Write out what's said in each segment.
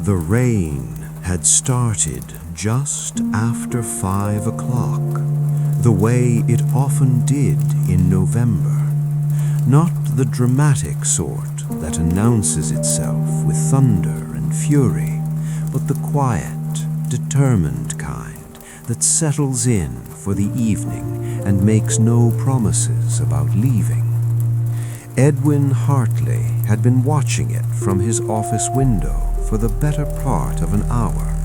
The rain had started just after 5 o'clock, the way it often did in November. Not the dramatic sort that announces itself with thunder and fury, but the quiet, determined kind that settles in for the evening and makes no promises about leaving. Edwin Hartley had been watching it from his office window for the better part of an hour,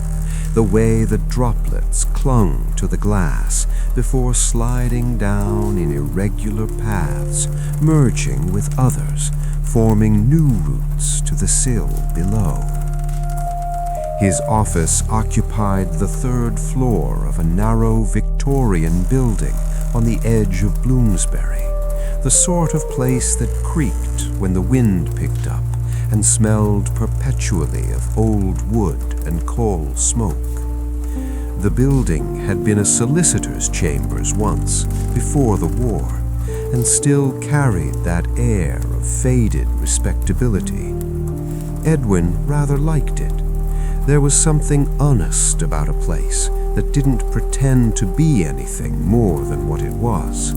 the way the droplets clung to the glass before sliding down in irregular paths, merging with others, forming new routes to the sill below. His office occupied the 3rd floor of a narrow Victorian building on the edge of Bloomsbury, the sort of place that creaked when the wind picked up and smelled perpetually of old wood and coal smoke. The building had been a solicitor's chambers once, before the war, and still carried that air of faded respectability. Edwin rather liked it. There was something honest about a place that didn't pretend to be anything more than what it was.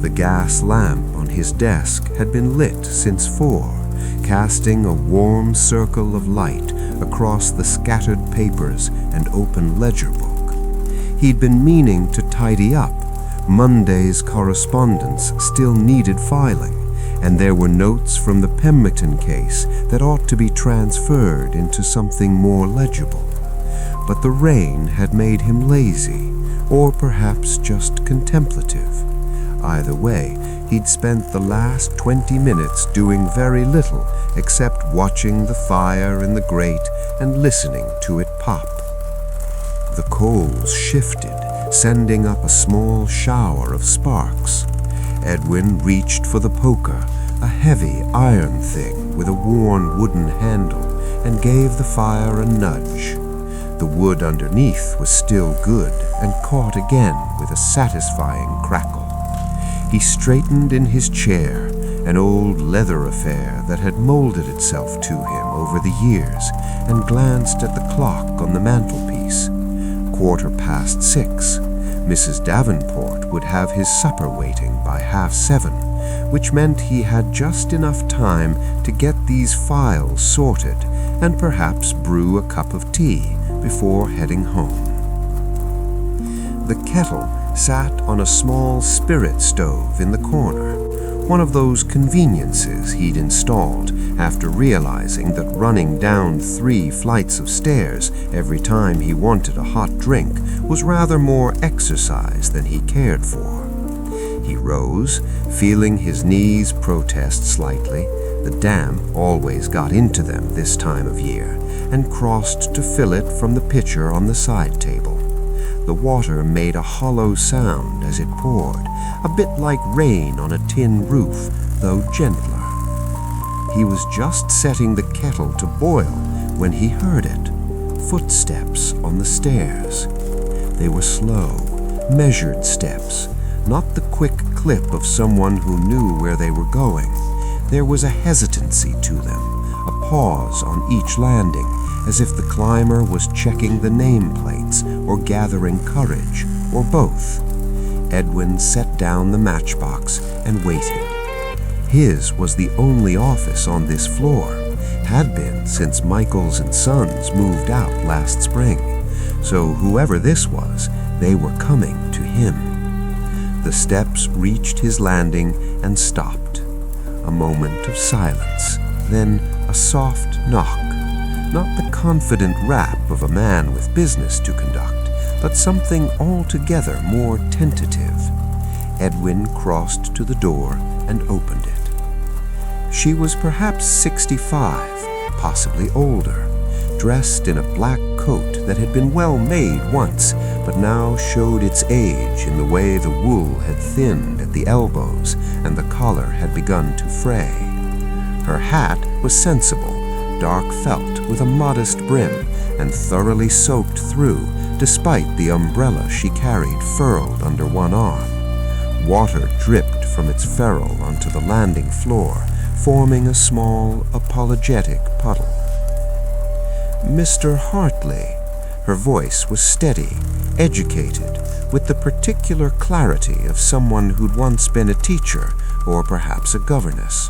The gas lamp on his desk had been lit since 4, casting a warm circle of light across the scattered papers and open ledger book. He'd been meaning to tidy up. Monday's correspondence still needed filing, and there were notes from the Pembroke case that ought to be transferred into something more legible. But the rain had made him lazy, or perhaps just contemplative. Either way, he'd spent the last 20 minutes doing very little except watching the fire in the grate and listening to it pop. The coals shifted, sending up a small shower of sparks. Edwin reached for the poker, a heavy iron thing with a worn wooden handle, and gave the fire a nudge. The wood underneath was still good and caught again with a satisfying crackle. He straightened in his chair, an old leather affair that had molded itself to him over the years, and glanced at the clock on the mantelpiece. 6:15. Mrs. Davenport would have his supper waiting by 7:30, which meant he had just enough time to get these files sorted and perhaps brew a cup of tea before heading home. The kettle sat on a small spirit stove in the corner, one of those conveniences he'd installed after realizing that running down 3 flights of stairs every time he wanted a hot drink was rather more exercise than he cared for. He rose, feeling his knees protest slightly. The damp always got into them this time of year, and crossed to fill it from the pitcher on the side table. The water made a hollow sound as it poured, a bit like rain on a tin roof, though gentler. He was just setting the kettle to boil when he heard it. Footsteps on the stairs. They were slow, measured steps, not the quick clip of someone who knew where they were going. There was a hesitancy to them, a pause on each landing, as if the climber was checking the nameplates or gathering courage, or both. Edwin set down the matchbox and waited. His was the only office on this floor, had been since Michaels and Sons moved out last spring, so whoever this was, they were coming to him. The steps reached his landing and stopped. A moment of silence, then a soft knock. Not the confident rap of a man with business to conduct, but something altogether more tentative. Edwin crossed to the door and opened it. She was perhaps 65, possibly older, dressed in a black coat that had been well made once, but now showed its age in the way the wool had thinned at the elbows and the collar had begun to fray. Her hat was sensible, dark felt with a modest brim and thoroughly soaked through, despite the umbrella she carried furled under one arm. Water dripped from its ferrule onto the landing floor, forming a small, apologetic puddle. Mr. Hartley. Her voice was steady, educated, with the particular clarity of someone who'd once been a teacher or perhaps a governess.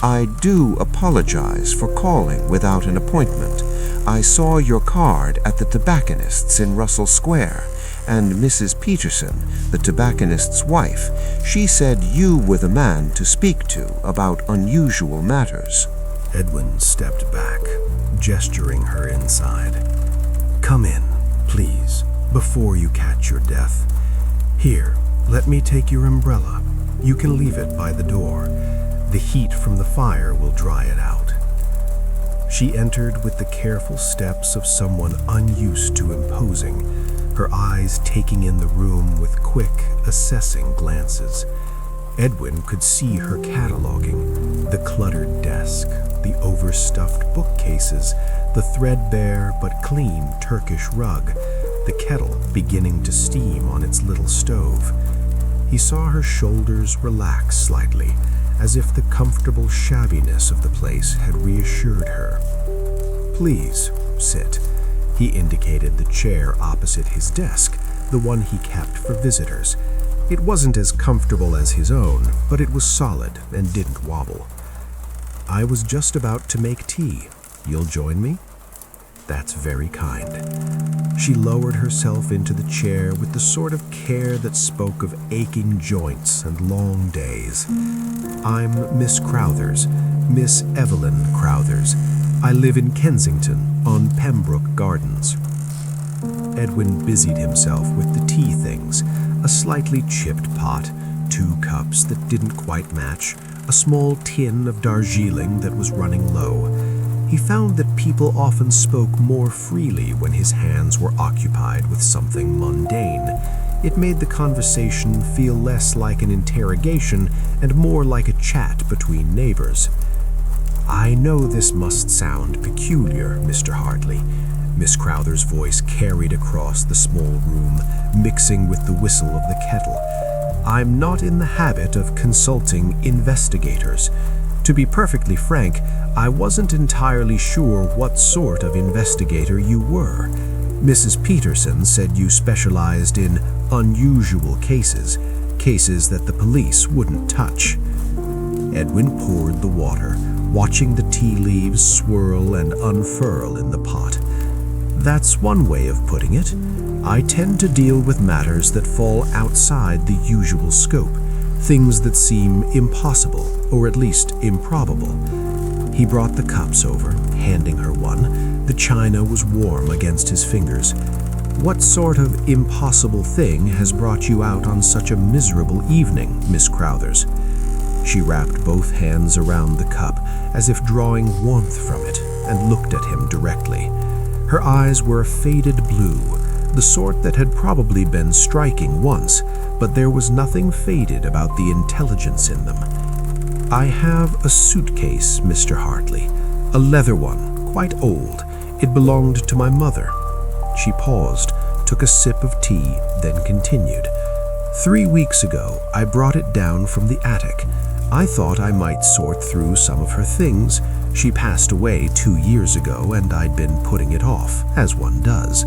I do apologize for calling without an appointment. I saw your card at the tobacconist's in Russell Square, and Mrs. Peterson, the tobacconist's wife, she said you were the man to speak to about unusual matters. Edwin stepped back, gesturing her inside. Come in, please, before you catch your death. Here, let me take your umbrella. You can leave it by the door. The heat from the fire will dry it out. She entered with the careful steps of someone unused to imposing, her eyes taking in the room with quick, assessing glances. Edwin could see her cataloging, the cluttered desk, the overstuffed bookcases, the threadbare but clean Turkish rug, the kettle beginning to steam on its little stove. He saw her shoulders relax slightly, as if the comfortable shabbiness of the place had reassured her. Please, sit. He indicated the chair opposite his desk, the one he kept for visitors. It wasn't as comfortable as his own, but it was solid and didn't wobble. I was just about to make tea. You'll join me? That's very kind. She lowered herself into the chair with the sort of care that spoke of aching joints and long days. I'm Miss Crowthers, Miss Evelyn Crowthers. I live in Kensington, on Pembroke Gardens. Edwin busied himself with the tea things, a slightly chipped pot, 2 cups that didn't quite match, a small tin of Darjeeling that was running low. He found that people often spoke more freely when his hands were occupied with something mundane. It made the conversation feel less like an interrogation and more like a chat between neighbors. I know this must sound peculiar, Mr. Hartley. Miss Crowther's voice carried across the small room, mixing with the whistle of the kettle. I'm not in the habit of consulting investigators. To be perfectly frank, I wasn't entirely sure what sort of investigator you were. Mrs. Peterson said you specialized in unusual cases, cases that the police wouldn't touch. Edwin poured the water, watching the tea leaves swirl and unfurl in the pot. That's one way of putting it. I tend to deal with matters that fall outside the usual scope, things that seem impossible, or at least improbable. He brought the cups over, handing her one. The china was warm against his fingers. What sort of impossible thing has brought you out on such a miserable evening, Miss Crowthers? She wrapped both hands around the cup, as if drawing warmth from it, and looked at him directly. Her eyes were a faded blue, the sort that had probably been striking once, but there was nothing faded about the intelligence in them. I have a suitcase, Mr. Hartley, a leather one, quite old. It belonged to my mother. She paused, took a sip of tea, then continued. 3 weeks ago, I brought it down from the attic. I thought I might sort through some of her things. She passed away 2 years ago, and I'd been putting it off, as one does.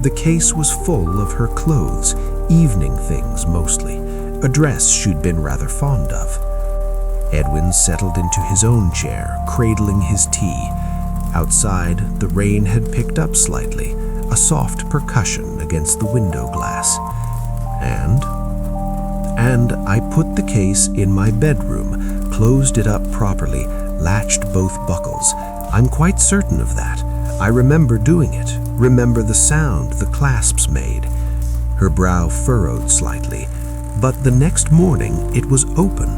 The case was full of her clothes, evening things mostly, a dress she'd been rather fond of. Edwin settled into his own chair, cradling his tea. Outside, the rain had picked up slightly, a soft percussion against the window glass. And I put the case in my bedroom, closed it up properly, latched both buckles. I'm quite certain of that. I remember doing it, remember the sound the clasps made. Her brow furrowed slightly, but the next morning it was open.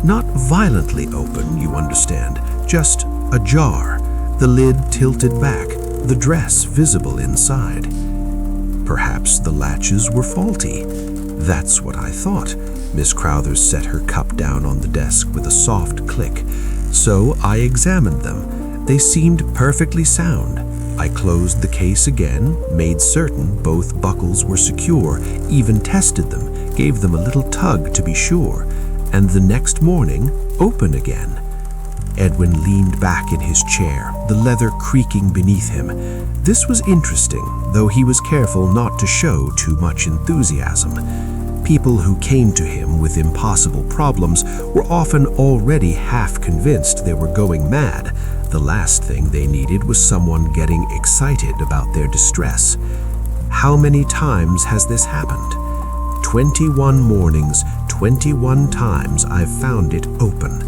Not violently open, you understand, just ajar, the lid tilted back, the dress visible inside. Perhaps the latches were faulty. That's what I thought. Miss Crowther set her cup down on the desk with a soft click. So I examined them. They seemed perfectly sound. I closed the case again, made certain both buckles were secure, even tested them, gave them a little tug to be sure, and the next morning, open again. Edwin leaned back in his chair, the leather creaking beneath him. This was interesting, though he was careful not to show too much enthusiasm. People who came to him with impossible problems were often already half convinced they were going mad. The last thing they needed was someone getting excited about their distress. How many times has this happened? 21 mornings, 21 times I've found it open.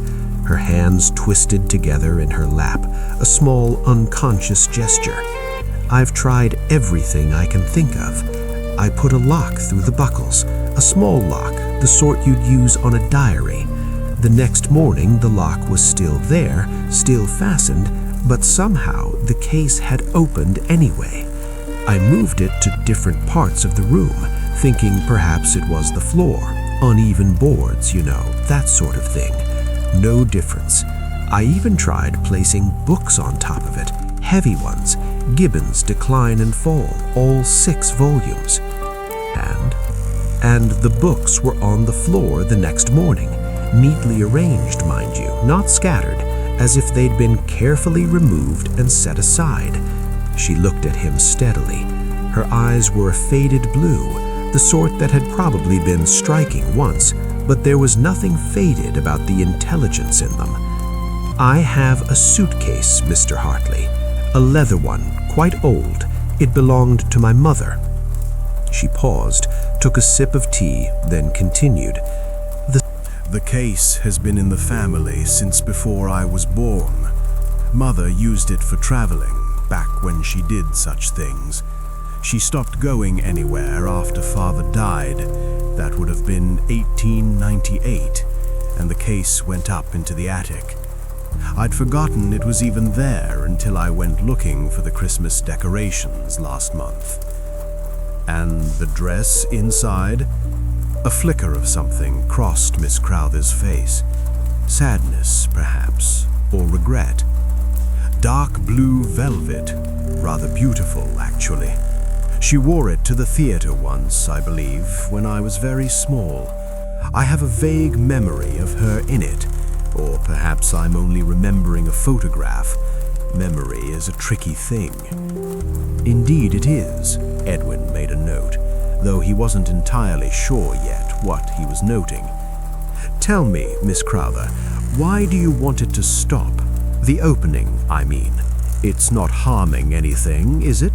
Her hands twisted together in her lap, a small unconscious gesture. I've tried everything I can think of. I put a lock through the buckles, a small lock, the sort you'd use on a diary. The next morning the lock was still there, still fastened, but somehow the case had opened anyway. I moved it to different parts of the room, thinking perhaps it was the floor, uneven boards, that sort of thing. No difference. I even tried placing books on top of it, heavy ones, Gibbon's Decline and Fall, all 6 volumes. And the books were on the floor the next morning, neatly arranged, mind you, not scattered, as if they'd been carefully removed and set aside. She looked at him steadily. Her eyes were a faded blue, the sort that had probably been striking once, but there was nothing faded about the intelligence in them. I have a suitcase, Mr. Hartley, a leather one, quite old. It belonged to my mother. She paused, took a sip of tea, then continued. The case has been in the family since before I was born. Mother used it for traveling, back when she did such things. She stopped going anywhere after Father died. That would have been 1898, and the case went up into the attic. I'd forgotten it was even there until I went looking for the Christmas decorations last month. And the dress inside? A flicker of something crossed Miss Crowther's face. Sadness, perhaps, or regret. Dark blue velvet, rather beautiful, actually. She wore it to the theater once, I believe, when I was very small. I have a vague memory of her in it, or perhaps I'm only remembering a photograph. Memory is a tricky thing. Indeed it is, Edwin made a note, though he wasn't entirely sure yet what he was noting. Tell me, Miss Crowther, why do you want it to stop? The opening, I mean. It's not harming anything, is it?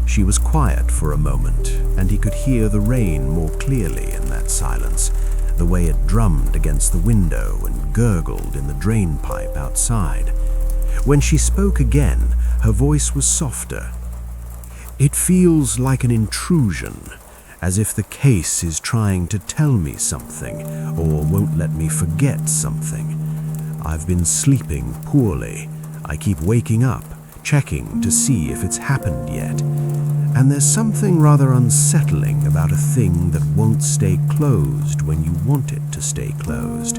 She was quiet for a moment, and he could hear the rain more clearly in that silence, the way it drummed against the window and gurgled in the drain pipe outside. When she spoke again, her voice was softer. It feels like an intrusion, as if the case is trying to tell me something, or won't let me forget something. I've been sleeping poorly. I keep waking up, checking to see if it's happened yet. And there's something rather unsettling about a thing that won't stay closed when you want it to stay closed.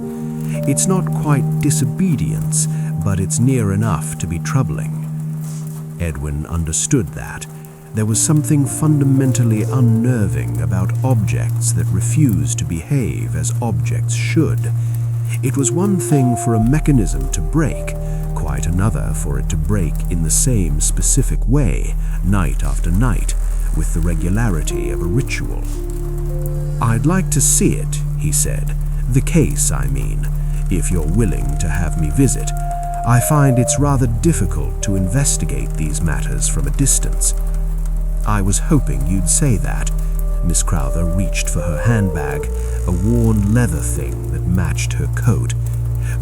It's not quite disobedience, but it's near enough to be troubling. Edwin understood that. There was something fundamentally unnerving about objects that refused to behave as objects should. It was one thing for a mechanism to break, quite another for it to break in the same specific way, night after night, with the regularity of a ritual. "I'd like to see it," he said. "The case, I mean, if you're willing to have me visit. I find it's rather difficult to investigate these matters from a distance." "I was hoping you'd say that." Miss Crowther reached for her handbag, a worn leather thing that matched her coat.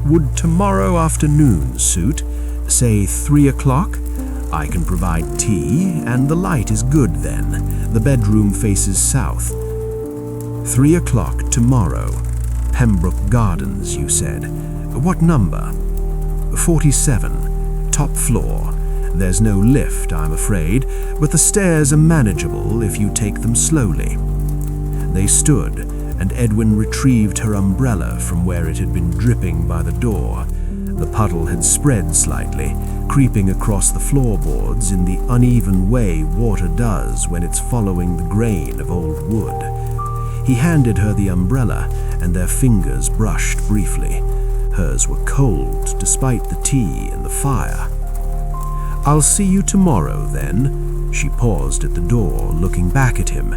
"Would tomorrow afternoon suit? Say 3 o'clock? I can provide tea, and the light is good then. The bedroom faces south." 3 o'clock tomorrow. Pembroke Gardens, you said. What number? 47. Top floor. There's no lift, I'm afraid, but the stairs are manageable if you take them slowly. They stood, and Edwin retrieved her umbrella from where it had been dripping by the door. The puddle had spread slightly, creeping across the floorboards in the uneven way water does when it's following the grain of old wood. He handed her the umbrella, and their fingers brushed briefly. Hers were cold despite the tea and the fire. "I'll see you tomorrow, then." She paused at the door, looking back at him.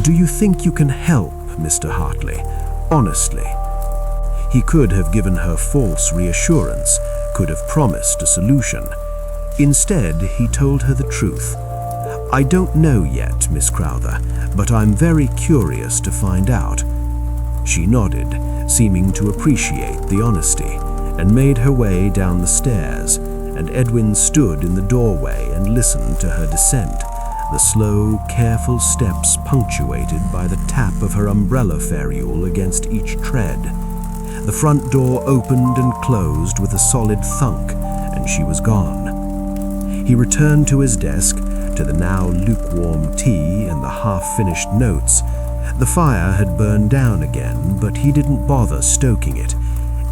"Do you think you can help, Mr. Hartley? Honestly." He could have given her false reassurance, could have promised a solution. Instead, he told her the truth. "I don't know yet, Miss Crowther, but I'm very curious to find out." She nodded, seeming to appreciate the honesty, and made her way down the stairs, and Edwin stood in the doorway and listened to her descent, the slow, careful steps punctuated by the tap of her umbrella ferrule against each tread. The front door opened and closed with a solid thunk, and she was gone. He returned to his desk, to the now lukewarm tea and the half-finished notes. The fire had burned down again, but he didn't bother stoking it.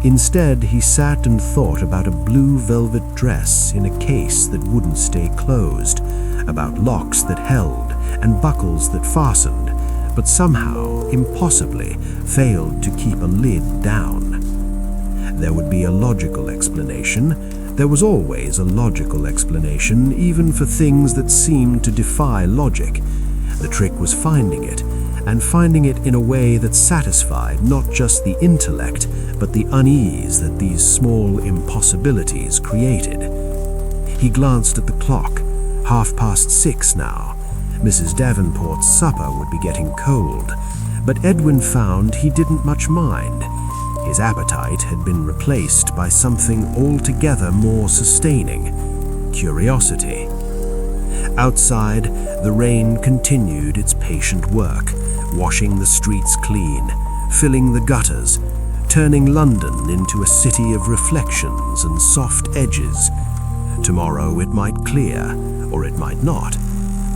Instead, he sat and thought about a blue velvet dress in a case that wouldn't stay closed, about locks that held and buckles that fastened, but somehow, impossibly, failed to keep a lid down. There would be a logical explanation. There was always a logical explanation, even for things that seemed to defy logic. The trick was finding it, and finding it in a way that satisfied not just the intellect, but the unease that these small impossibilities created. He glanced at the clock. 6:30 now. Mrs. Davenport's supper would be getting cold, but Edwin found he didn't much mind. His appetite had been replaced by something altogether more sustaining: curiosity. Outside, the rain continued its patient work, washing the streets clean, filling the gutters, turning London into a city of reflections and soft edges. Tomorrow it might clear, or it might not.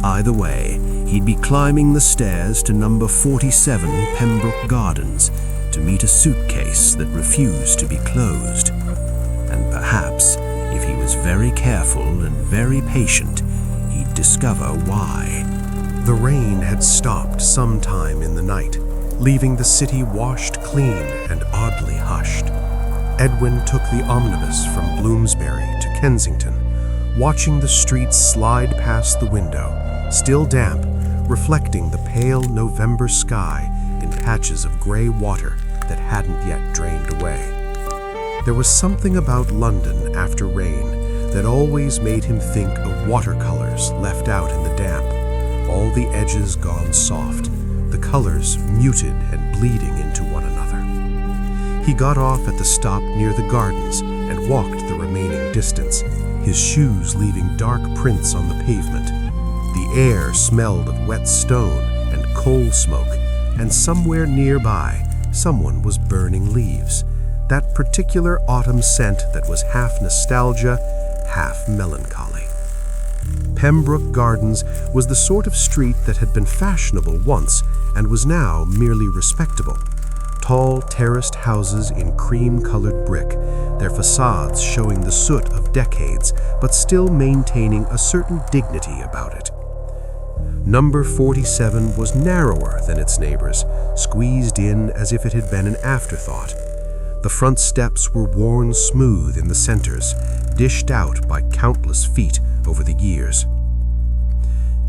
Either way, he'd be climbing the stairs to number 47 Pembroke Gardens to meet a suitcase that refused to be closed. And perhaps, if he was very careful and very patient, he'd discover why. The rain had stopped sometime in the night, leaving the city washed clean and oddly hushed. Edwin took the omnibus from Bloomsbury to Kensington, watching the streets slide past the window, still damp, reflecting the pale November sky in patches of gray water that hadn't yet drained away. There was something about London after rain that always made him think of watercolors left out in the damp, all the edges gone soft, the colors muted and bleeding into one another. He got off at the stop near the gardens and walked the remaining distance, his shoes leaving dark prints on the pavement. The air smelled of wet stone and coal smoke, and somewhere nearby, someone was burning leaves, that particular autumn scent that was half nostalgia, half melancholy. Pembroke Gardens was the sort of street that had been fashionable once and was now merely respectable. Tall, terraced houses in cream-colored brick, their facades showing the soot of decades, but still maintaining a certain dignity about it. Number 47 was narrower than its neighbors, squeezed in as if it had been an afterthought. The front steps were worn smooth in the centers, dished out by countless feet over the years.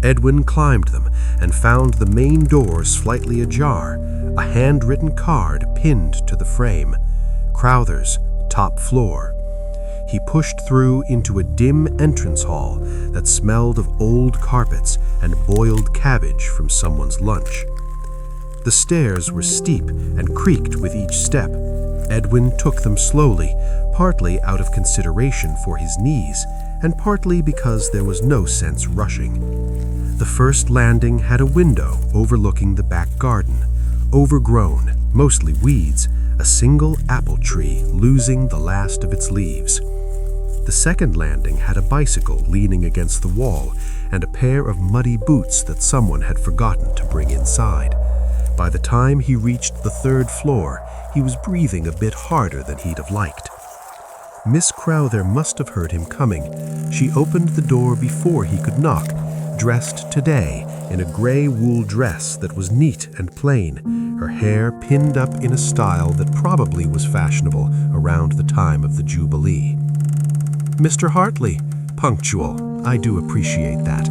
Edwin climbed them and found the main door slightly ajar, a handwritten card pinned to the frame. Crowther's, top floor. He pushed through into a dim entrance hall that smelled of old carpets and boiled cabbage from someone's lunch. The stairs were steep and creaked with each step. Edwin took them slowly, partly out of consideration for his knees, and partly because there was no sense rushing. The first landing had a window overlooking the back garden, overgrown, mostly weeds, a single apple tree losing the last of its leaves. The second landing had a bicycle leaning against the wall and a pair of muddy boots that someone had forgotten to bring inside. By the time he reached the third floor, he was breathing a bit harder than he'd have liked. Miss Crowther must have heard him coming. She opened the door before he could knock, dressed today in a gray wool dress that was neat and plain, her hair pinned up in a style that probably was fashionable around the time of the Jubilee. "Mr. Hartley, punctual. I do appreciate that."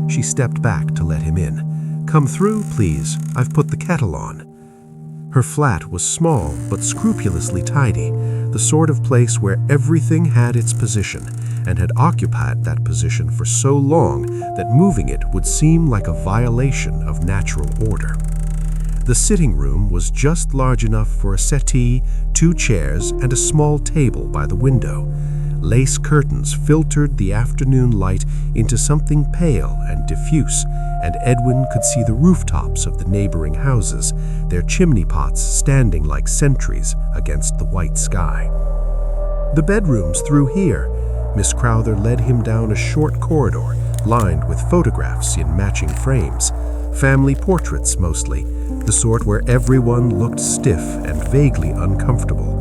She stepped back to let him in. "Come through, please. I've put the kettle on." Her flat was small but scrupulously tidy, the sort of place where everything had its position and had occupied that position for so long that moving it would seem like a violation of natural order. The sitting room was just large enough for a settee, 2 chairs, and a small table by the window. Lace curtains filtered the afternoon light into something pale and diffuse, and Edwin could see the rooftops of the neighboring houses, their chimney pots standing like sentries against the white sky. "The bedroom's through here." Miss Crowther led him down a short corridor lined with photographs in matching frames. Family portraits mostly, the sort where everyone looked stiff and vaguely uncomfortable.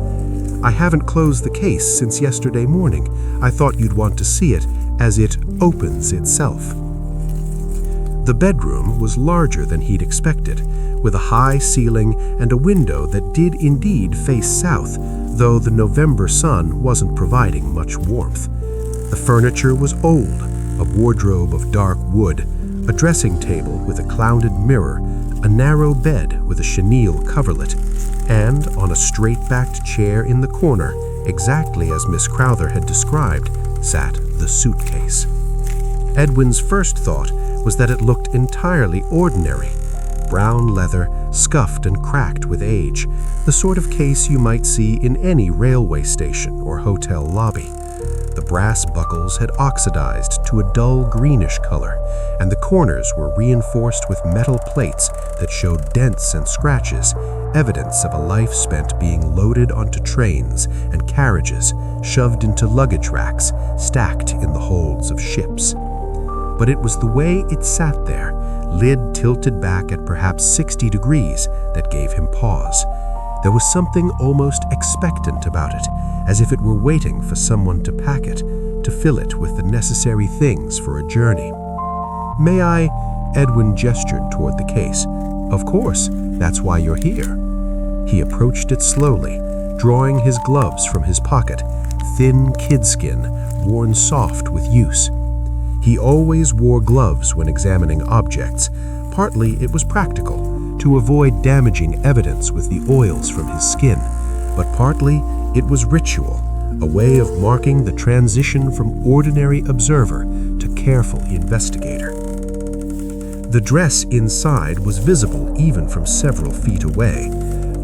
"I haven't closed the case since yesterday morning. I thought you'd want to see it as it opens itself." The bedroom was larger than he'd expected, with a high ceiling and a window that did indeed face south, though the November sun wasn't providing much warmth. The furniture was old, a wardrobe of dark wood, a dressing table with a clouded mirror, a narrow bed with a chenille coverlet, and on a straight-backed chair in the corner, exactly as Miss Crowther had described, sat the suitcase. Edwin's first thought was that it looked entirely ordinary. Brown leather, scuffed and cracked with age, the sort of case you might see in any railway station or hotel lobby. The brass buckles had oxidized to a dull greenish color, and the corners were reinforced with metal plates that showed dents and scratches, evidence of a life spent being loaded onto trains and carriages, shoved into luggage racks, stacked in the holds of ships. But it was the way it sat there, lid tilted back at perhaps 60 degrees, that gave him pause. There was something almost expectant about it, as if it were waiting for someone to pack it, to fill it with the necessary things for a journey. "May I?" Edwin gestured toward the case. "Of course, that's why you're here." He approached it slowly, drawing his gloves from his pocket, thin kidskin, worn soft with use. He always wore gloves when examining objects. Partly it was practical, to avoid damaging evidence with the oils from his skin, but partly it was ritual, a way of marking the transition from ordinary observer to careful investigator. The dress inside was visible even from several feet away.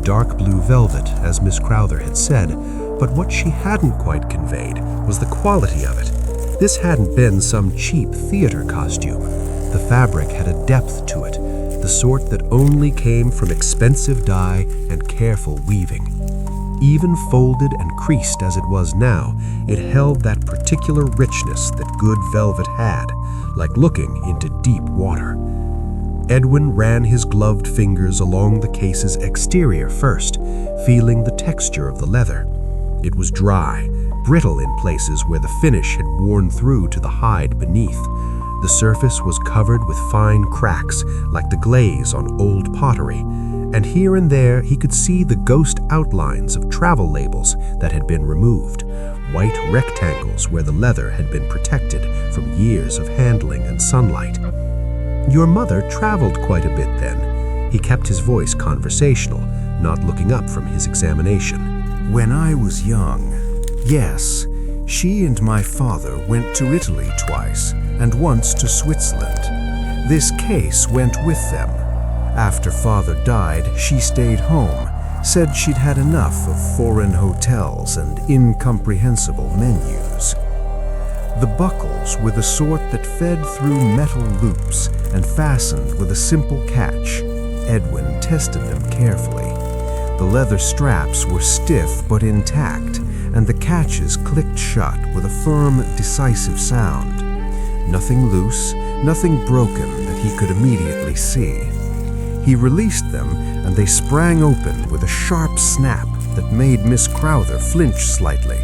Dark blue velvet, as Miss Crowther had said, but what she hadn't quite conveyed was the quality of it. This hadn't been some cheap theater costume. The fabric had a depth to it, the sort that only came from expensive dye and careful weaving. Even folded and creased as it was now, it held that particular richness that good velvet had, like looking into deep water. Edwin ran his gloved fingers along the case's exterior first, feeling the texture of the leather. It was dry, brittle in places where the finish had worn through to the hide beneath. The surface was covered with fine cracks, like the glaze on old pottery, and here and there he could see the ghost outlines of travel labels that had been removed, white rectangles where the leather had been protected from years of handling and sunlight. "Your mother traveled quite a bit then." He kept his voice conversational, not looking up from his examination. "When I was young, yes, she and my father went to Italy twice, and once to Switzerland. This case went with them. After father died, she stayed home, said she'd had enough of foreign hotels and incomprehensible menus. The buckles were the sort that fed through metal loops and fastened with a simple catch. Edwin tested them carefully. The leather straps were stiff but intact, and the catches clicked shut with a firm, decisive sound. Nothing loose, nothing broken that he could immediately see. He released them, and they sprang open with a sharp snap that made Miss Crowther flinch slightly.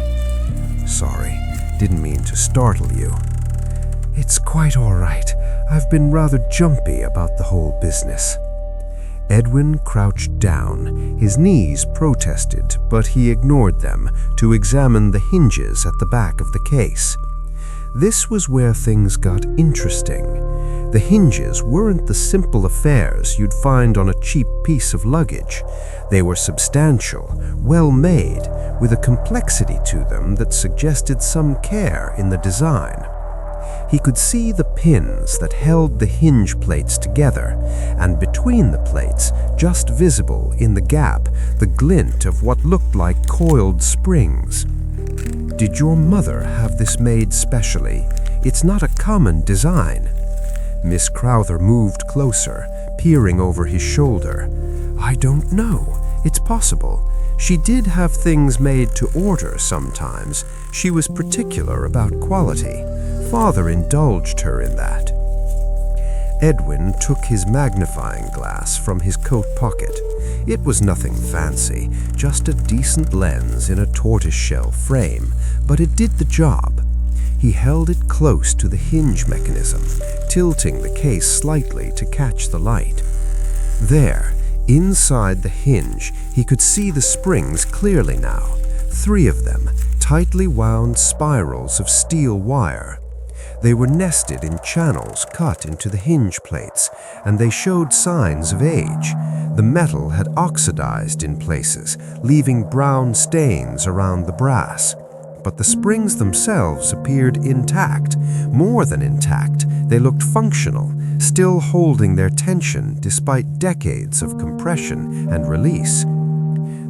"Sorry, didn't mean to startle you." It's quite all right. I've been rather jumpy about the whole business. Edwin crouched down. His knees protested, but he ignored them to examine the hinges at the back of the case. This was where things got interesting. The hinges weren't the simple affairs you'd find on a cheap piece of luggage. They were substantial, well-made, with a complexity to them that suggested some care in the design. He could see the pins that held the hinge plates together, and between the plates, just visible in the gap, the glint of what looked like coiled springs. Did your mother have this made specially? It's not a common design. Miss Crowther moved closer, peering over his shoulder. I don't know. It's possible. She did have things made to order sometimes. She was particular about quality. Father indulged her in that. Edwin took his magnifying glass from his coat pocket. It was nothing fancy, just a decent lens in a tortoiseshell frame, but it did the job. He held it close to the hinge mechanism, tilting the case slightly to catch the light. There, inside the hinge, he could see the springs clearly now, 3 of them, tightly wound spirals of steel wire. They were nested in channels cut into the hinge plates, and they showed signs of age. The metal had oxidized in places, leaving brown stains around the brass. But the springs themselves appeared intact. More than intact, they looked functional, still holding their tension despite decades of compression and release.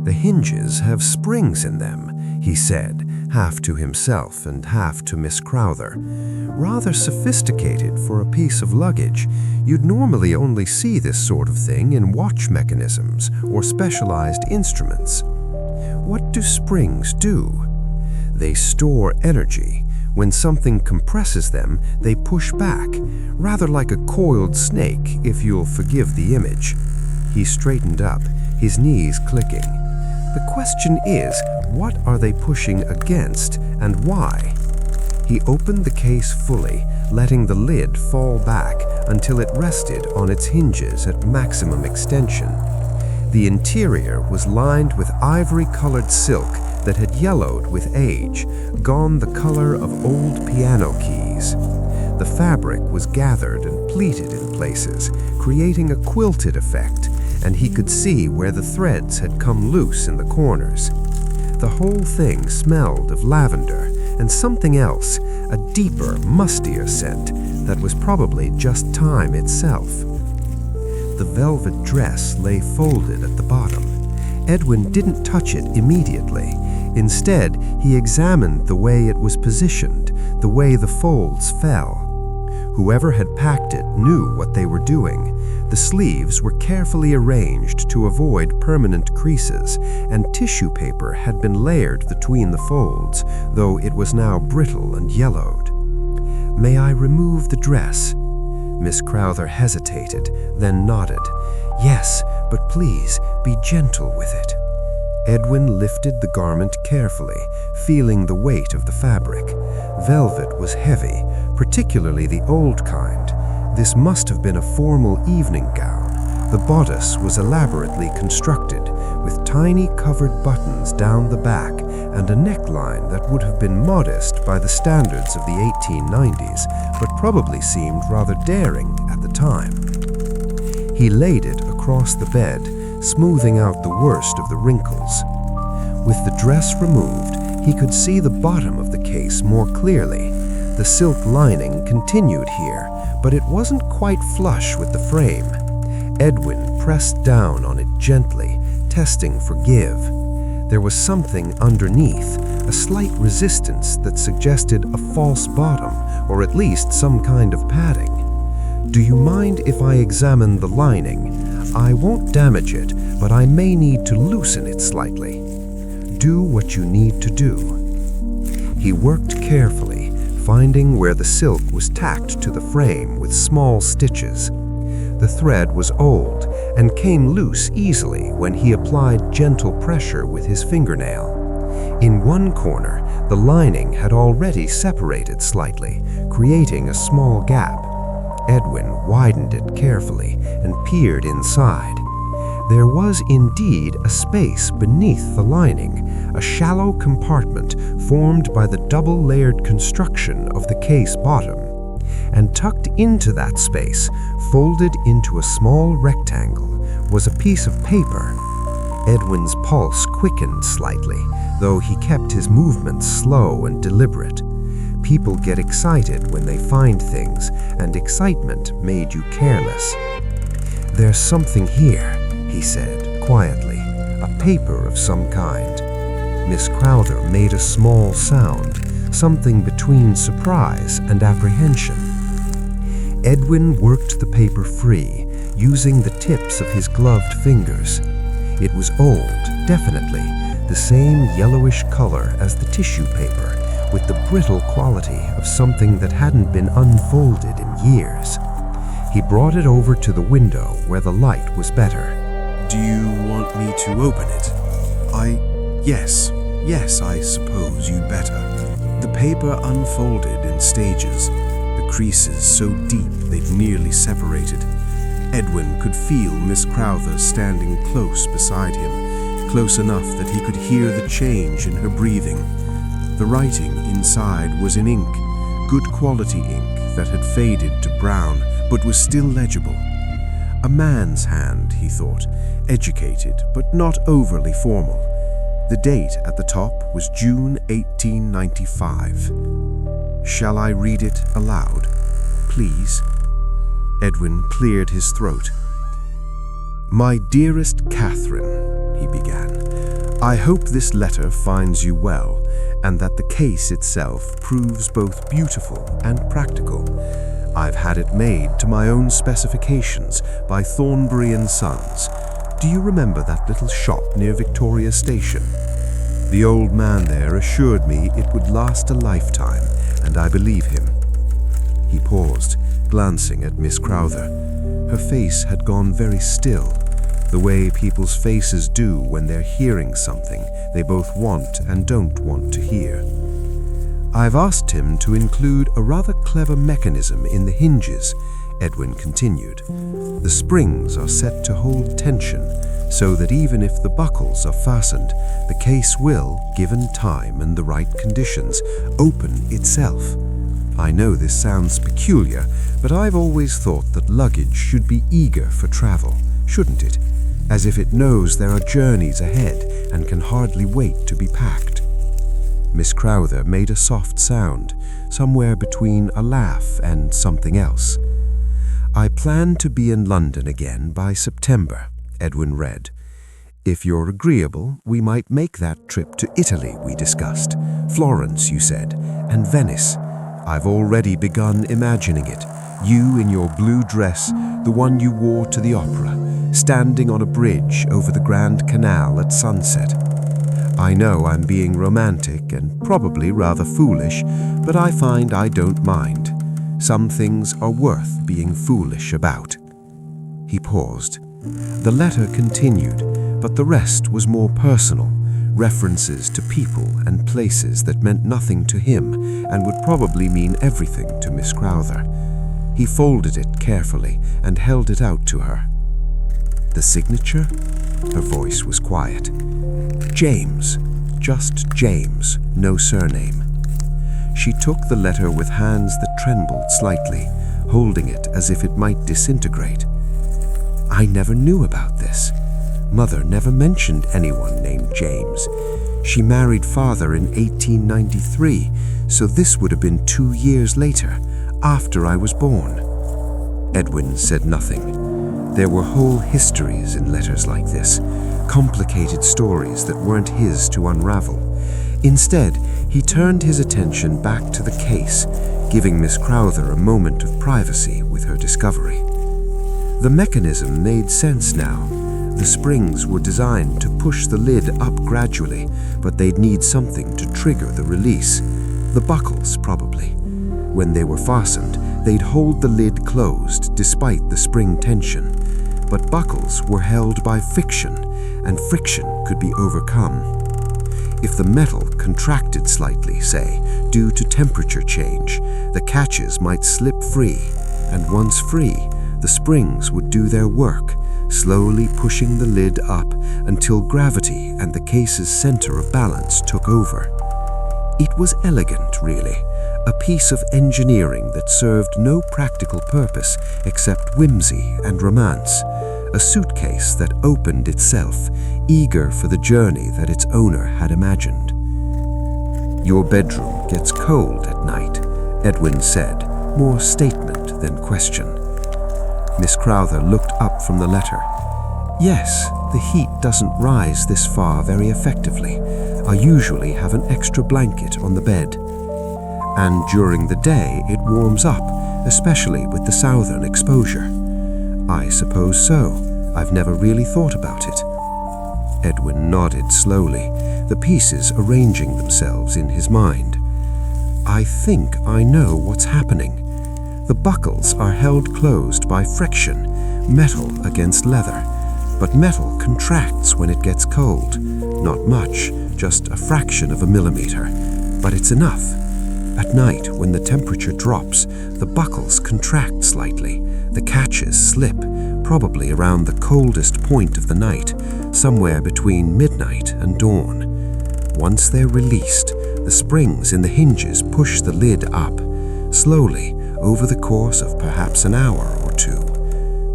The hinges have springs in them, he said, half to himself and half to Miss Crowther. Rather sophisticated for a piece of luggage. You'd normally only see this sort of thing in watch mechanisms or specialized instruments. What do springs do? They store energy. When something compresses them, they push back, rather like a coiled snake, if you'll forgive the image. He straightened up, his knees clicking. The question is, what are they pushing against and why? He opened the case fully, letting the lid fall back until it rested on its hinges at maximum extension. The interior was lined with ivory-colored silk that had yellowed with age, gone the color of old piano keys. The fabric was gathered and pleated in places, creating a quilted effect, and he could see where the threads had come loose in the corners. The whole thing smelled of lavender and something else, a deeper, mustier scent that was probably just time itself. The velvet dress lay folded at the bottom. Edwin didn't touch it immediately. Instead, he examined the way it was positioned, the way the folds fell. Whoever had packed it knew what they were doing. The sleeves were carefully arranged to avoid permanent creases, and tissue paper had been layered between the folds, though it was now brittle and yellowed. "May I remove the dress?" Miss Crowther hesitated, then nodded. "Yes, but please be gentle with it." Edwin lifted the garment carefully, feeling the weight of the fabric. Velvet was heavy, particularly the old kind. This must have been a formal evening gown. The bodice was elaborately constructed, with tiny covered buttons down the back and a neckline that would have been modest by the standards of the 1890s, but probably seemed rather daring at the time. He laid it across the bed, smoothing out the worst of the wrinkles. With the dress removed, he could see the bottom of the case more clearly. The silk lining continued here, but it wasn't quite flush with the frame. Edwin pressed down on it gently, testing for give. There was something underneath, a slight resistance that suggested a false bottom, or at least some kind of padding. "Do you mind if I examine the lining? I won't damage it, but I may need to loosen it slightly." "Do what you need to do." He worked carefully, finding where the silk was tacked to the frame with small stitches. The thread was old and came loose easily when he applied gentle pressure with his fingernail. In one corner, the lining had already separated slightly, creating a small gap. Edwin widened it carefully and peered inside. There was indeed a space beneath the lining, a shallow compartment formed by the double-layered construction of the case bottom. And tucked into that space, folded into a small rectangle, was a piece of paper. Edwin's pulse quickened slightly, though he kept his movements slow and deliberate. People get excited when they find things, and excitement made you careless. "There's something here," he said quietly, "a paper of some kind." Miss Crowther made a small sound, something between surprise and apprehension. Edwin worked the paper free, using the tips of his gloved fingers. It was old, definitely, the same yellowish color as the tissue paper, with the brittle quality of something that hadn't been unfolded in years. He brought it over to the window where the light was better. "Do you want me to open it?" Yes, I suppose you'd better." The paper unfolded in stages, the creases so deep they'd nearly separated. Edwin could feel Miss Crowther standing close beside him, close enough that he could hear the change in her breathing. The writing inside was in ink, good quality ink that had faded to brown but was still legible. A man's hand, he thought, educated but not overly formal. The date at the top was June 1895. "Shall I read it aloud, please?" Edwin cleared his throat. "My dearest Catherine," he began, "I hope this letter finds you well, and that the case itself proves both beautiful and practical. I've had it made to my own specifications by Thornbury and Sons. Do you remember that little shop near Victoria Station? The old man there assured me it would last a lifetime, and I believe him." He paused, glancing at Miss Crowther. Her face had gone very still, the way people's faces do when they're hearing something they both want and don't want to hear. "I've asked him to include a rather clever mechanism in the hinges," Edwin continued. "The springs are set to hold tension, so that even if the buckles are fastened, the case will, given time and the right conditions, open itself. I know this sounds peculiar, but I've always thought that luggage should be eager for travel, shouldn't it? As if it knows there are journeys ahead and can hardly wait to be packed." Miss Crowther made a soft sound, somewhere between a laugh and something else. "I plan to be in London again by September," Edwin read. "If you're agreeable, we might make that trip to Italy we discussed. Florence, you said, and Venice. I've already begun imagining it. You in your blue dress, the one you wore to the opera, standing on a bridge over the Grand Canal at sunset. I know I'm being romantic and probably rather foolish, but I find I don't mind. Some things are worth being foolish about." He paused. The letter continued, but the rest was more personal, references to people and places that meant nothing to him and would probably mean everything to Miss Crowther. He folded it carefully and held it out to her. "The signature?" Her voice was quiet. "James. Just James, no surname." She took the letter with hands that trembled slightly, holding it as if it might disintegrate. "I never knew about this. Mother never mentioned anyone named James. She married Father in 1893, so this would have been 2 years later, after I was born." Edwin said nothing. There were whole histories in letters like this, complicated stories that weren't his to unravel. Instead, he turned his attention back to the case, giving Miss Crowther a moment of privacy with her discovery. The mechanism made sense now. The springs were designed to push the lid up gradually, but they'd need something to trigger the release. The buckles, probably. When they were fastened, they'd hold the lid closed despite the spring tension. But buckles were held by friction, and friction could be overcome. If the metal contracted slightly, say, due to temperature change, the catches might slip free, and once free, the springs would do their work, slowly pushing the lid up until gravity and the case's center of balance took over. It was elegant, really, a piece of engineering that served no practical purpose except whimsy and romance, a suitcase that opened itself, eager for the journey that its owner had imagined. "Your bedroom gets cold at night," Edwin said, more statement than question. Miss Crowther looked up from the letter. "Yes, the heat doesn't rise this far very effectively. I usually have an extra blanket on the bed. And during the day it warms up, especially with the southern exposure." "I suppose so. I've never really thought about it." Edwin nodded slowly, the pieces arranging themselves in his mind. "I think I know what's happening. The buckles are held closed by friction, metal against leather, but metal contracts when it gets cold. Not much, just a fraction of a millimeter, but it's enough. At night, when the temperature drops, the buckles contract slightly, the catches slip, probably around the coldest point of the night, somewhere between midnight and dawn. Once they're released, the springs in the hinges push the lid up, slowly, over the course of perhaps an hour or two.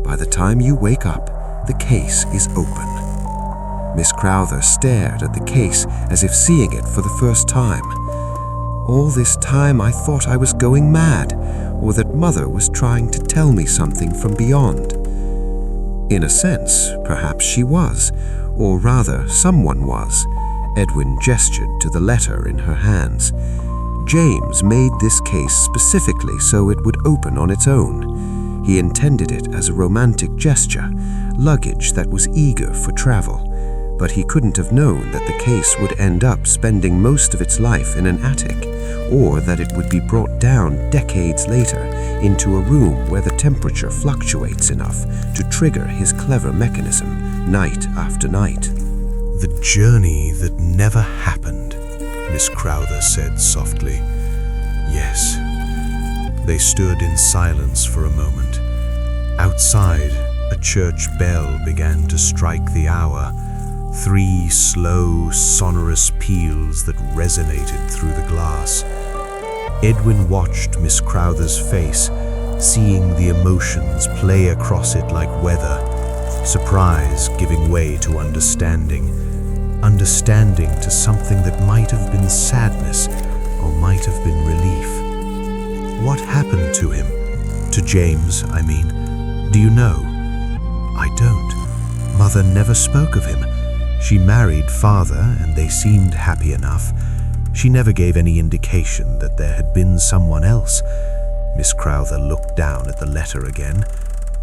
By the time you wake up, the case is open." Miss Crowther stared at the case as if seeing it for the first time. "All this time I thought I was going mad, or that Mother was trying to tell me something from beyond." In a sense, perhaps she was, or rather, someone was. Edwin gestured to the letter in her hands. "James made this case specifically so it would open on its own. He intended it as a romantic gesture, luggage that was eager for travel. But he couldn't have known that the case would end up spending most of its life in an attic, or that it would be brought down decades later into a room where the temperature fluctuates enough to trigger his clever mechanism night after night." "The journey that never happened," Miss Crowther said softly. "Yes." They stood in silence for a moment. Outside, a church bell began to strike the hour, 3 slow, sonorous peals that resonated through the glass. Edwin watched Miss Crowther's face, seeing the emotions play across it like weather, surprise giving way to understanding to something that might have been sadness or might have been relief. "What happened to him? To James, I mean. Do you know?" "I don't. Mother never spoke of him. She married Father and they seemed happy enough. She never gave any indication that there had been someone else." Miss Crowther looked down at the letter again.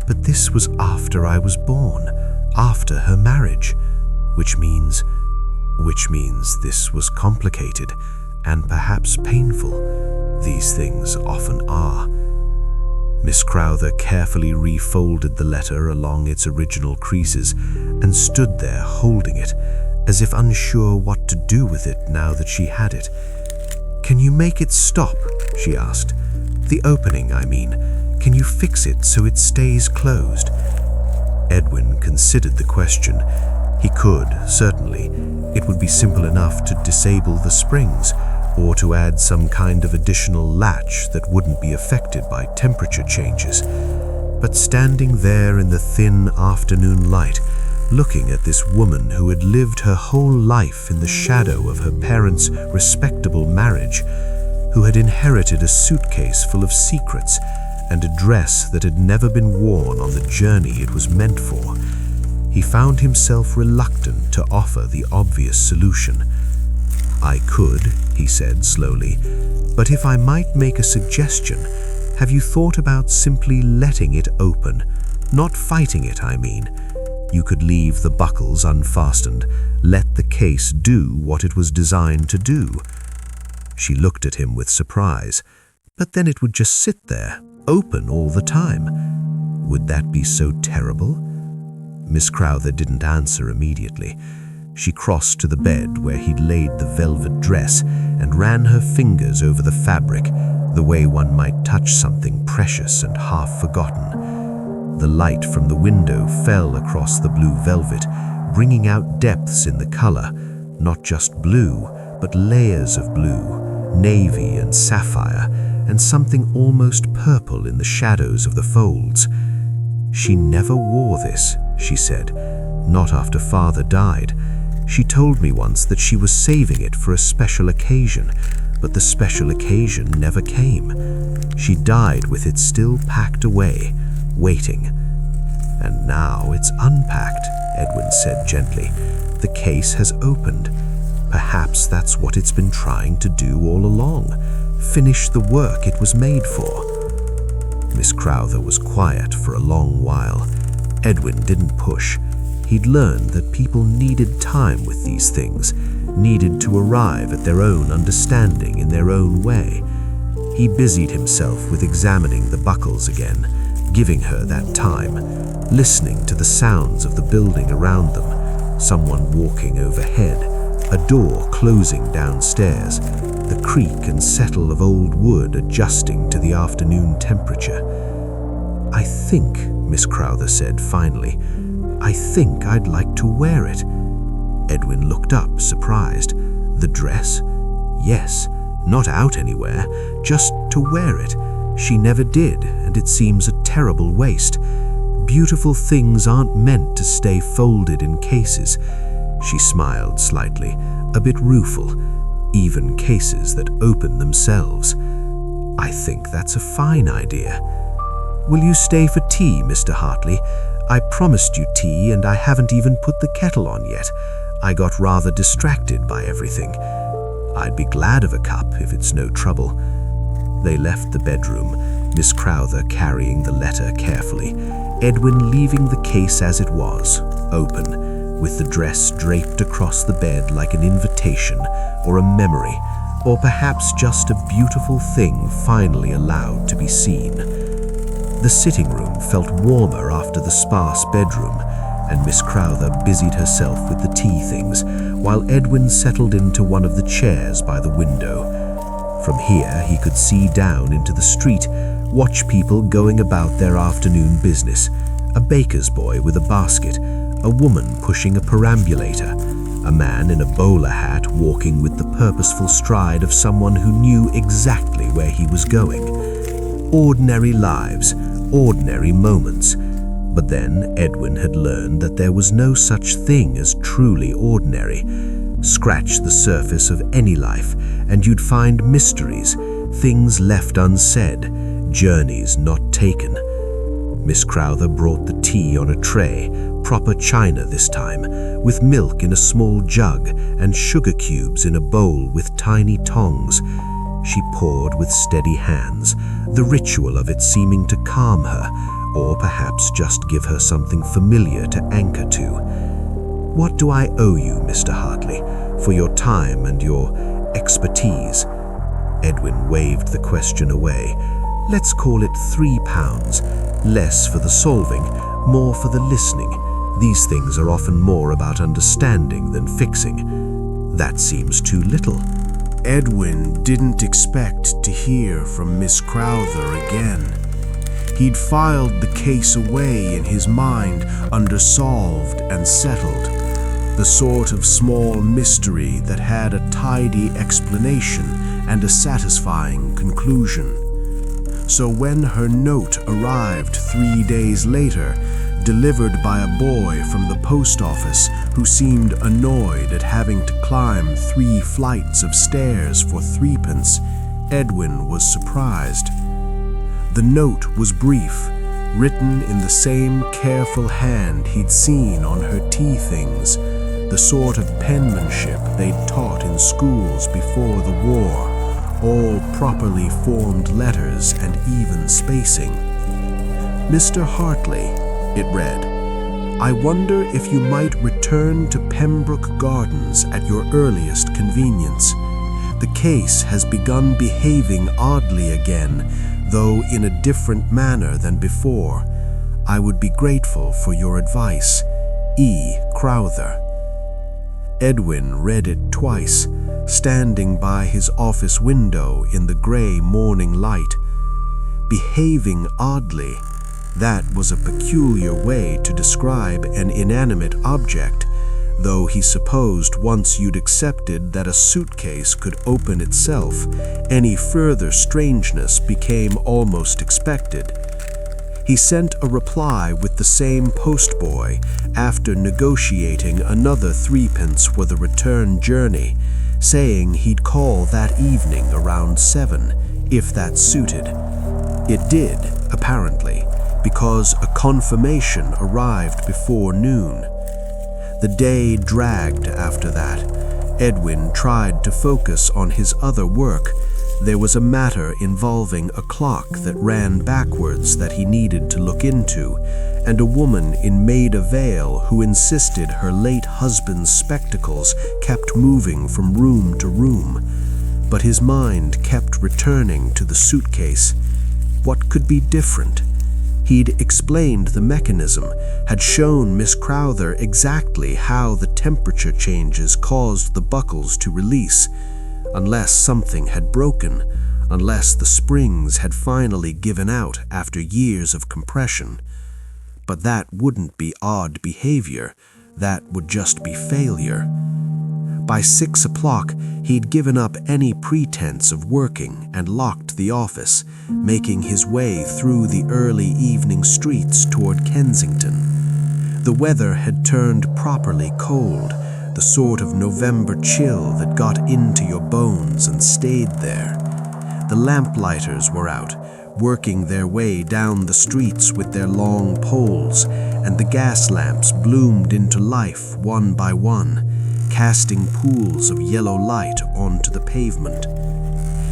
"But this was after I was born, after her marriage, which means this was complicated and perhaps painful. These things often are." Miss Crowther carefully refolded the letter along its original creases and stood there holding it, as if unsure what to do with it now that she had it. "Can you make it stop?" she asked. "The opening, I mean. Can you fix it so it stays closed?" Edwin considered the question. He could, certainly. It would be simple enough to disable the springs, or to add some kind of additional latch that wouldn't be affected by temperature changes. But standing there in the thin afternoon light, looking at this woman who had lived her whole life in the shadow of her parents' respectable marriage, who had inherited a suitcase full of secrets and a dress that had never been worn on the journey it was meant for, he found himself reluctant to offer the obvious solution. "I could," he said slowly, "but if I might make a suggestion, have you thought about simply letting it open? Not fighting it, I mean. You could leave the buckles unfastened, let the case do what it was designed to do." She looked at him with surprise. "But then it would just sit there, open all the time. Would that be so terrible?" Miss Crowther didn't answer immediately. She crossed to the bed where he'd laid the velvet dress and ran her fingers over the fabric, the way one might touch something precious and half forgotten. The light from the window fell across the blue velvet, bringing out depths in the color, not just blue, but layers of blue, navy and sapphire, and something almost purple in the shadows of the folds. "She never wore this," she said, "not after Father died. She told me once that she was saving it for a special occasion, but the special occasion never came. She died with it still packed away, waiting. And now it's unpacked," Edwin said gently. "The case has opened. Perhaps that's what it's been trying to do all along, finish the work it was made for." Miss Crowther was quiet for a long while. Edwin didn't push. He'd learned that people needed time with these things, needed to arrive at their own understanding in their own way. He busied himself with examining the buckles again, giving her that time, listening to the sounds of the building around them, someone walking overhead, a door closing downstairs, the creak and settle of old wood adjusting to the afternoon temperature. "I think," Miss Crowther said finally, "I think I'd like to wear it." Edwin looked up, surprised. The dress? Yes, not out anywhere, just to wear it. She never did, and it seems a terrible waste. Beautiful things aren't meant to stay folded in cases. She smiled slightly, a bit rueful. Even cases that open themselves. "I think that's a fine idea. Will you stay for tea, Mr. Hartley? I promised you tea and I haven't even put the kettle on yet. I got rather distracted by everything. I'd be glad of a cup if it's no trouble." They left the bedroom, Miss Crowther carrying the letter carefully, Edwin leaving the case as it was, open, with the dress draped across the bed like an invitation or a memory, or perhaps just a beautiful thing finally allowed to be seen. The sitting room felt warmer after the sparse bedroom, and Miss Crowther busied herself with the tea things, while Edwin settled into one of the chairs by the window. From here he could see down into the street, watch people going about their afternoon business, a baker's boy with a basket, a woman pushing a perambulator, a man in a bowler hat walking with the purposeful stride of someone who knew exactly where he was going. Ordinary lives, ordinary moments. But then Edwin had learned that there was no such thing as truly ordinary. Scratch the surface of any life, and you'd find mysteries, things left unsaid, journeys not taken. Miss Crowther brought the tea on a tray, proper china this time, with milk in a small jug and sugar cubes in a bowl with tiny tongs. She poured with steady hands, the ritual of it seeming to calm her, or perhaps just give her something familiar to anchor to. "What do I owe you, Mr. Hartley, for your time and your expertise?" Edwin waved the question away. "Let's call it £3, less for the solving, more for the listening. These things are often more about understanding than fixing. That seems too little." Edwin didn't expect to hear from Miss Crowther again. He'd filed the case away in his mind under solved and settled, the sort of small mystery that had a tidy explanation and a satisfying conclusion. So when her note arrived 3 days later, delivered by a boy from the post office who seemed annoyed at having to climb 3 flights of stairs for 3p, Edwin was surprised. The note was brief, written in the same careful hand he'd seen on her tea things, the sort of penmanship they'd taught in schools before the war, all properly formed letters and even spacing. "Mr. Hartley," it read, "I wonder if you might return to Pembroke Gardens at your earliest convenience. The case has begun behaving oddly again, though in a different manner than before. I would be grateful for your advice. E. Crowther." Edwin read it twice, standing by his office window in the gray morning light. Behaving oddly, that was a peculiar way to describe an inanimate object, though he supposed once you'd accepted that a suitcase could open itself, any further strangeness became almost expected. He sent a reply with the same postboy after negotiating another 3p for the return journey, saying he'd call that evening around 7, if that suited. It did, apparently, because a confirmation arrived before noon. The day dragged after that. Edwin tried to focus on his other work. There was a matter involving a clock that ran backwards that he needed to look into, and a woman in Maida Vale who insisted her late husband's spectacles kept moving from room to room. But his mind kept returning to the suitcase. What could be different? He'd explained the mechanism, had shown Miss Crowther exactly how the temperature changes caused the buckles to release. Unless something had broken, unless the springs had finally given out after years of compression. But that wouldn't be odd behavior, that would just be failure. By 6 o'clock, he'd given up any pretense of working and locked the office, making his way through the early evening streets toward Kensington. The weather had turned properly cold, the sort of November chill that got into your bones and stayed there. The lamplighters were out, working their way down the streets with their long poles, and the gas lamps bloomed into life one by one, casting pools of yellow light onto the pavement.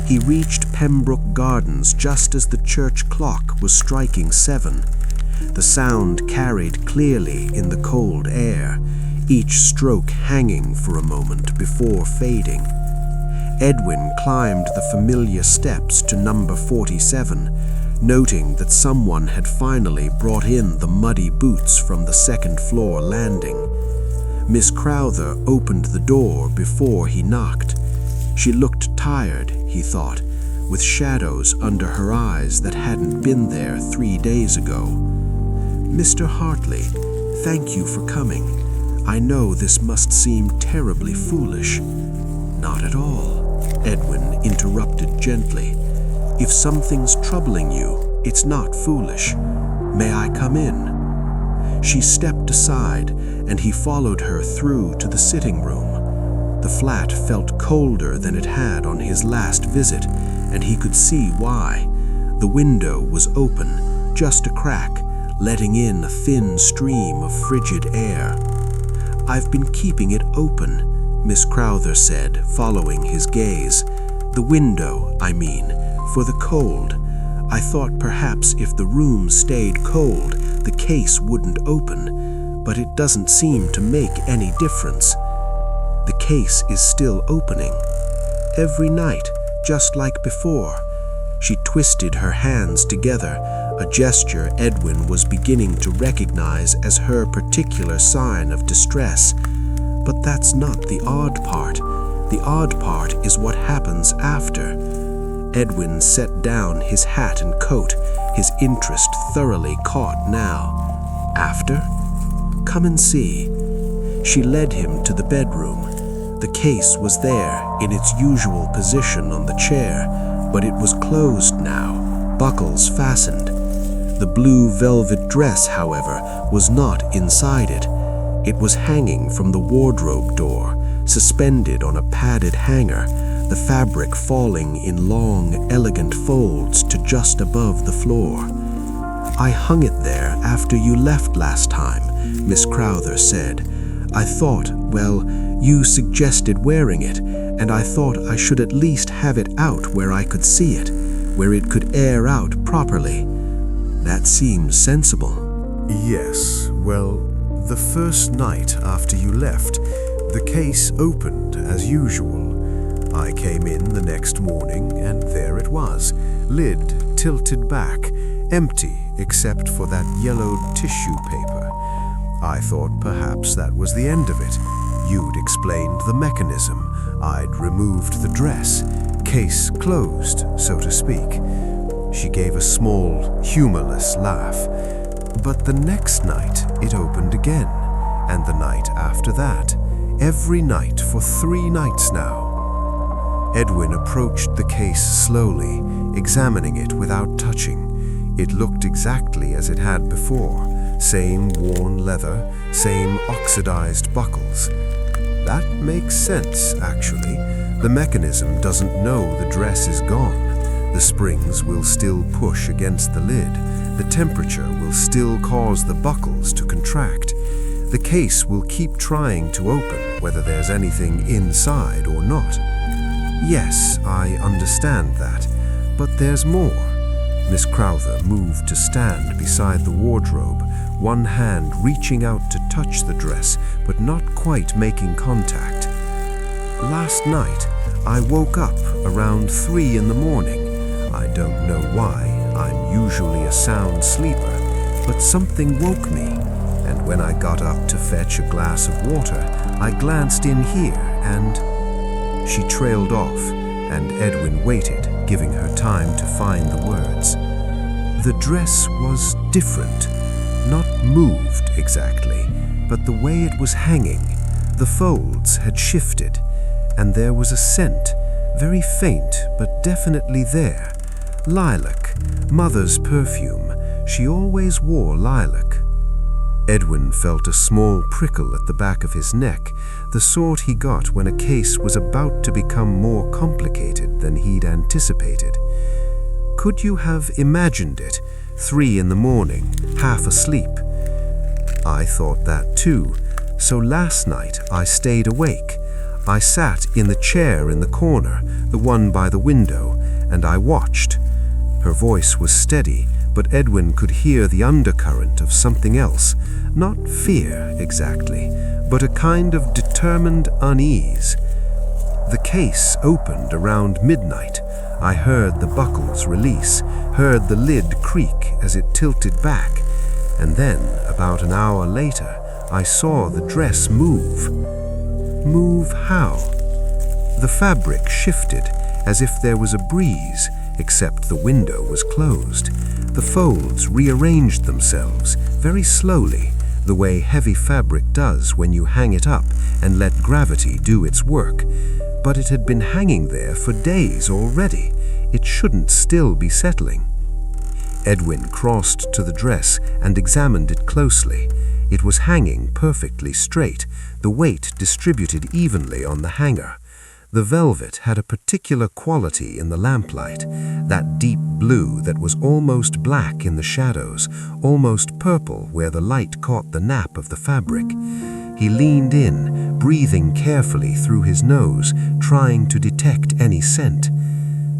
He reached Pembroke Gardens just as the church clock was striking 7. The sound carried clearly in the cold air, each stroke hanging for a moment before fading. Edwin climbed the familiar steps to number 47, noting that someone had finally brought in the muddy boots from the second-floor landing. Miss Crowther opened the door before he knocked. She looked tired, he thought, with shadows under her eyes that hadn't been there 3 days ago. "Mr. Hartley, thank you for coming. I know this must seem terribly foolish." "Not at all," Edwin interrupted gently. "If something's troubling you, it's not foolish. May I come in?" She stepped aside, and he followed her through to the sitting room. The flat felt colder than it had on his last visit, and he could see why. The window was open, just a crack, letting in a thin stream of frigid air. "I've been keeping it open," Miss Crowther said, following his gaze. "The window, I mean, for the cold. I thought perhaps if the room stayed cold, the case wouldn't open, but it doesn't seem to make any difference. The case is still opening. Every night, just like before." She twisted her hands together, a gesture Edwin was beginning to recognize as her particular sign of distress. But that's not the odd part. The odd part is what happens after. Edwin set down his hat and coat, his interest thoroughly caught now. "After? Come and see." She led him to the bedroom. The case was there in its usual position on the chair, but it was closed now, buckles fastened. The blue velvet dress, however, was not inside it. It was hanging from the wardrobe door, suspended on a padded hanger, the fabric falling in long, elegant folds to just above the floor. "I hung it there after you left last time," Miss Crowther said. "I thought, well, you suggested wearing it, and I thought I should at least have it out where I could see it, where it could air out properly. That seems sensible." "Yes, well, the first night after you left, the case opened as usual. I came in the next morning, and there it was, lid tilted back, empty except for that yellowed tissue paper. I thought perhaps that was the end of it, You'd explained the mechanism. I'd removed the dress. Case closed, so to speak. She gave a small, humorless laugh. But the next night, it opened again. And the night after that. Every night for 3 nights now. Edwin approached the case slowly, examining it without touching. It looked exactly as it had before. Same worn leather, same oxidized buckles. That makes sense, actually. The mechanism doesn't know the dress is gone. The springs will still push against the lid. The temperature will still cause the buckles to contract. The case will keep trying to open, whether there's anything inside or not. Yes, I understand that, but there's more. Miss Crowther moved to stand beside the wardrobe, one hand reaching out to touch the dress, but not quite making contact. Last night, I woke up around 3 in the morning. I don't know why. I'm usually a sound sleeper, but something woke me. And when I got up to fetch a glass of water, I glanced in here and... She trailed off, and Edwin waited, giving her time to find the words. The dress was different, not moved exactly, but the way it was hanging, the folds had shifted, and there was a scent, very faint but definitely there. Lilac, Mother's perfume. She always wore lilac. Edwin felt a small prickle at the back of his neck, the sort he got when a case was about to become more complicated than he'd anticipated. Could you have imagined it, 3 in the morning, half asleep? I thought that too, so last night I stayed awake. I sat in the chair in the corner, the one by the window, and I watched. Her voice was steady, but Edwin could hear the undercurrent of something else, not fear exactly, but a kind of determined unease. The case opened around midnight. I heard the buckles release, heard the lid creak as it tilted back, and then, about an hour later, I saw the dress move. Move how? The fabric shifted, as if there was a breeze, except the window was closed. The folds rearranged themselves, very slowly, the way heavy fabric does when you hang it up and let gravity do its work. But it had been hanging there for days already. It shouldn't still be settling. Edwin crossed to the dress and examined it closely. It was hanging perfectly straight, the weight distributed evenly on the hanger. The velvet had a particular quality in the lamplight, that deep blue that was almost black in the shadows, almost purple where the light caught the nap of the fabric. He leaned in, breathing carefully through his nose, trying to detect any scent.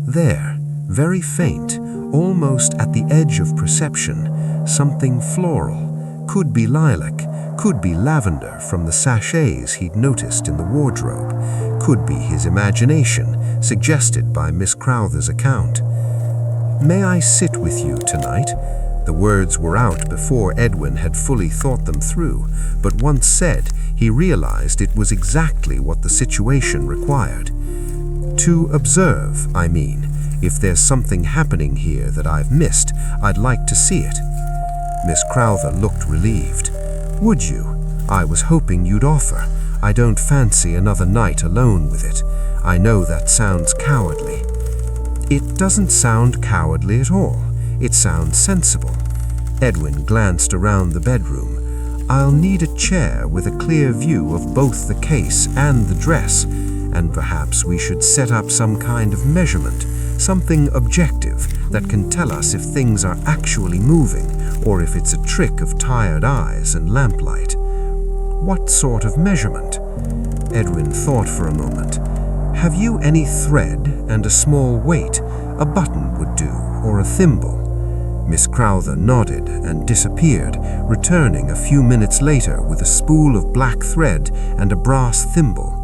There, very faint, almost at the edge of perception, something floral. Could be lilac, could be lavender from the sachets he'd noticed in the wardrobe, could be his imagination, suggested by Miss Crowther's account. "May I sit with you tonight?" The words were out before Edwin had fully thought them through, but once said, he realized it was exactly what the situation required. To observe, I mean. If there's something happening here that I've missed, I'd like to see it. Miss Crowther looked relieved. "Would you? I was hoping you'd offer. I don't fancy another night alone with it. I know that sounds cowardly." "It doesn't sound cowardly at all. It sounds sensible." Edwin glanced around the bedroom. "I'll need a chair with a clear view of both the case and the dress, and perhaps we should set up some kind of measurement, something objective that can tell us if things are actually moving or if it's a trick of tired eyes and lamplight." "What sort of measurement?" Edwin thought for a moment. "Have you any thread and a small weight? A button would do, or a thimble." Miss Crowther nodded and disappeared, returning a few minutes later with a spool of black thread and a brass thimble.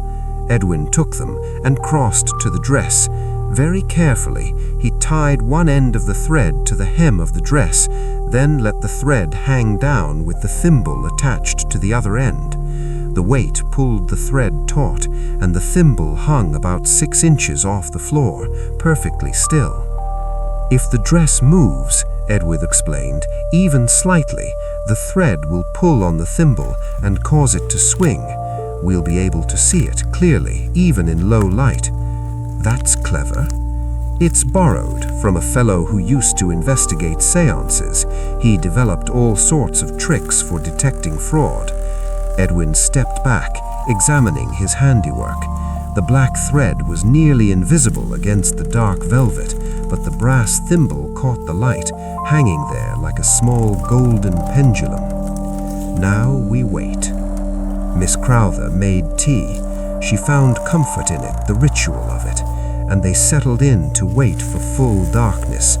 Edwin took them and crossed to the dress. Very carefully, he tied one end of the thread to the hem of the dress, then let the thread hang down with the thimble attached to the other end. The weight pulled the thread taut, and the thimble hung about 6 inches off the floor, perfectly still. "If the dress moves," Edwin explained, "even slightly, the thread will pull on the thimble and cause it to swing. We'll be able to see it clearly, even in low light." "That's clever." "It's borrowed from a fellow who used to investigate seances. He developed all sorts of tricks for detecting fraud." Edwin stepped back, examining his handiwork. The black thread was nearly invisible against the dark velvet, but the brass thimble caught the light, hanging there like a small golden pendulum. Now we wait. Miss Crowther made tea. She found comfort in it, the ritual of it, and they settled in to wait for full darkness.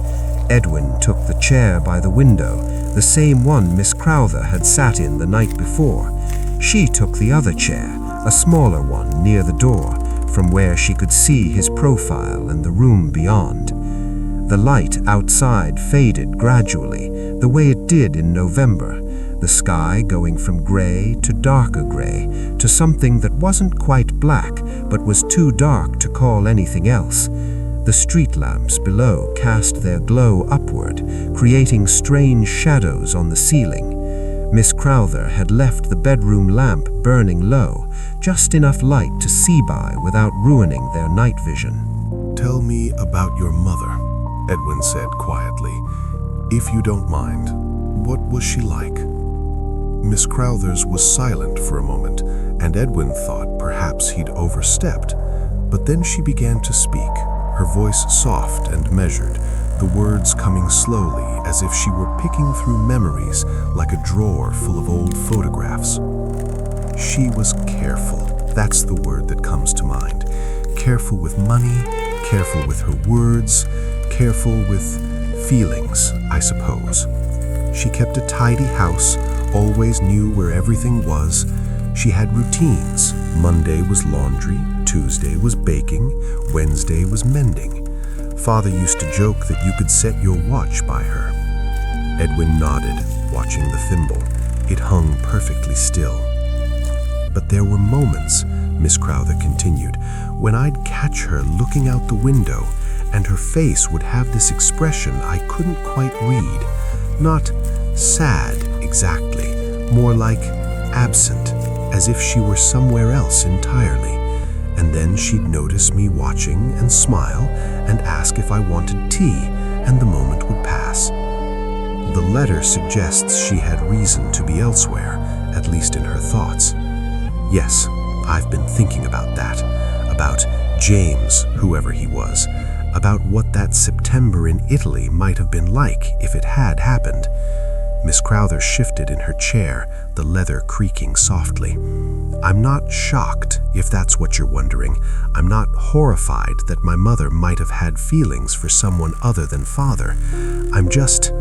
Edwin took the chair by the window, the same one Miss Crowther had sat in the night before. She took the other chair, a smaller one near the door, from where she could see his profile and the room beyond. The light outside faded gradually, the way it did in November, the sky going from gray to darker gray, to something that wasn't quite black, but was too dark to call anything else. The street lamps below cast their glow upward, creating strange shadows on the ceiling. Miss Crowther had left the bedroom lamp burning low, just enough light to see by without ruining their night vision. "Tell me about your mother," Edwin said quietly. "If you don't mind, what was she like?" Miss Crowther's was silent for a moment, and Edwin thought perhaps he'd overstepped. But then she began to speak, her voice soft and measured, the words coming slowly as if she were picking through memories like a drawer full of old photographs. She was careful, that's the word that comes to mind. Careful with money, careful with her words, careful with feelings, I suppose. She kept a tidy house, always knew where everything was. She had routines. Monday was laundry, Tuesday was baking, Wednesday was mending. Father used to joke that you could set your watch by her. Edwin nodded, watching the thimble. It hung perfectly still. But there were moments, Miss Crowther continued, when I'd catch her looking out the window, and her face would have this expression I couldn't quite read. Not sad, exactly, more like absent, as if she were somewhere else entirely. And then she'd notice me watching and smile and ask if I wanted tea, and the moment would pass. The letter suggests she had reason to be elsewhere, at least in her thoughts. Yes, I've been thinking about that, about James, whoever he was, about what that September in Italy might have been like if it had happened. Miss Crowther shifted in her chair, the leather creaking softly. "I'm not shocked, if that's what you're wondering. I'm not horrified that my mother might have had feelings for someone other than father. I'm just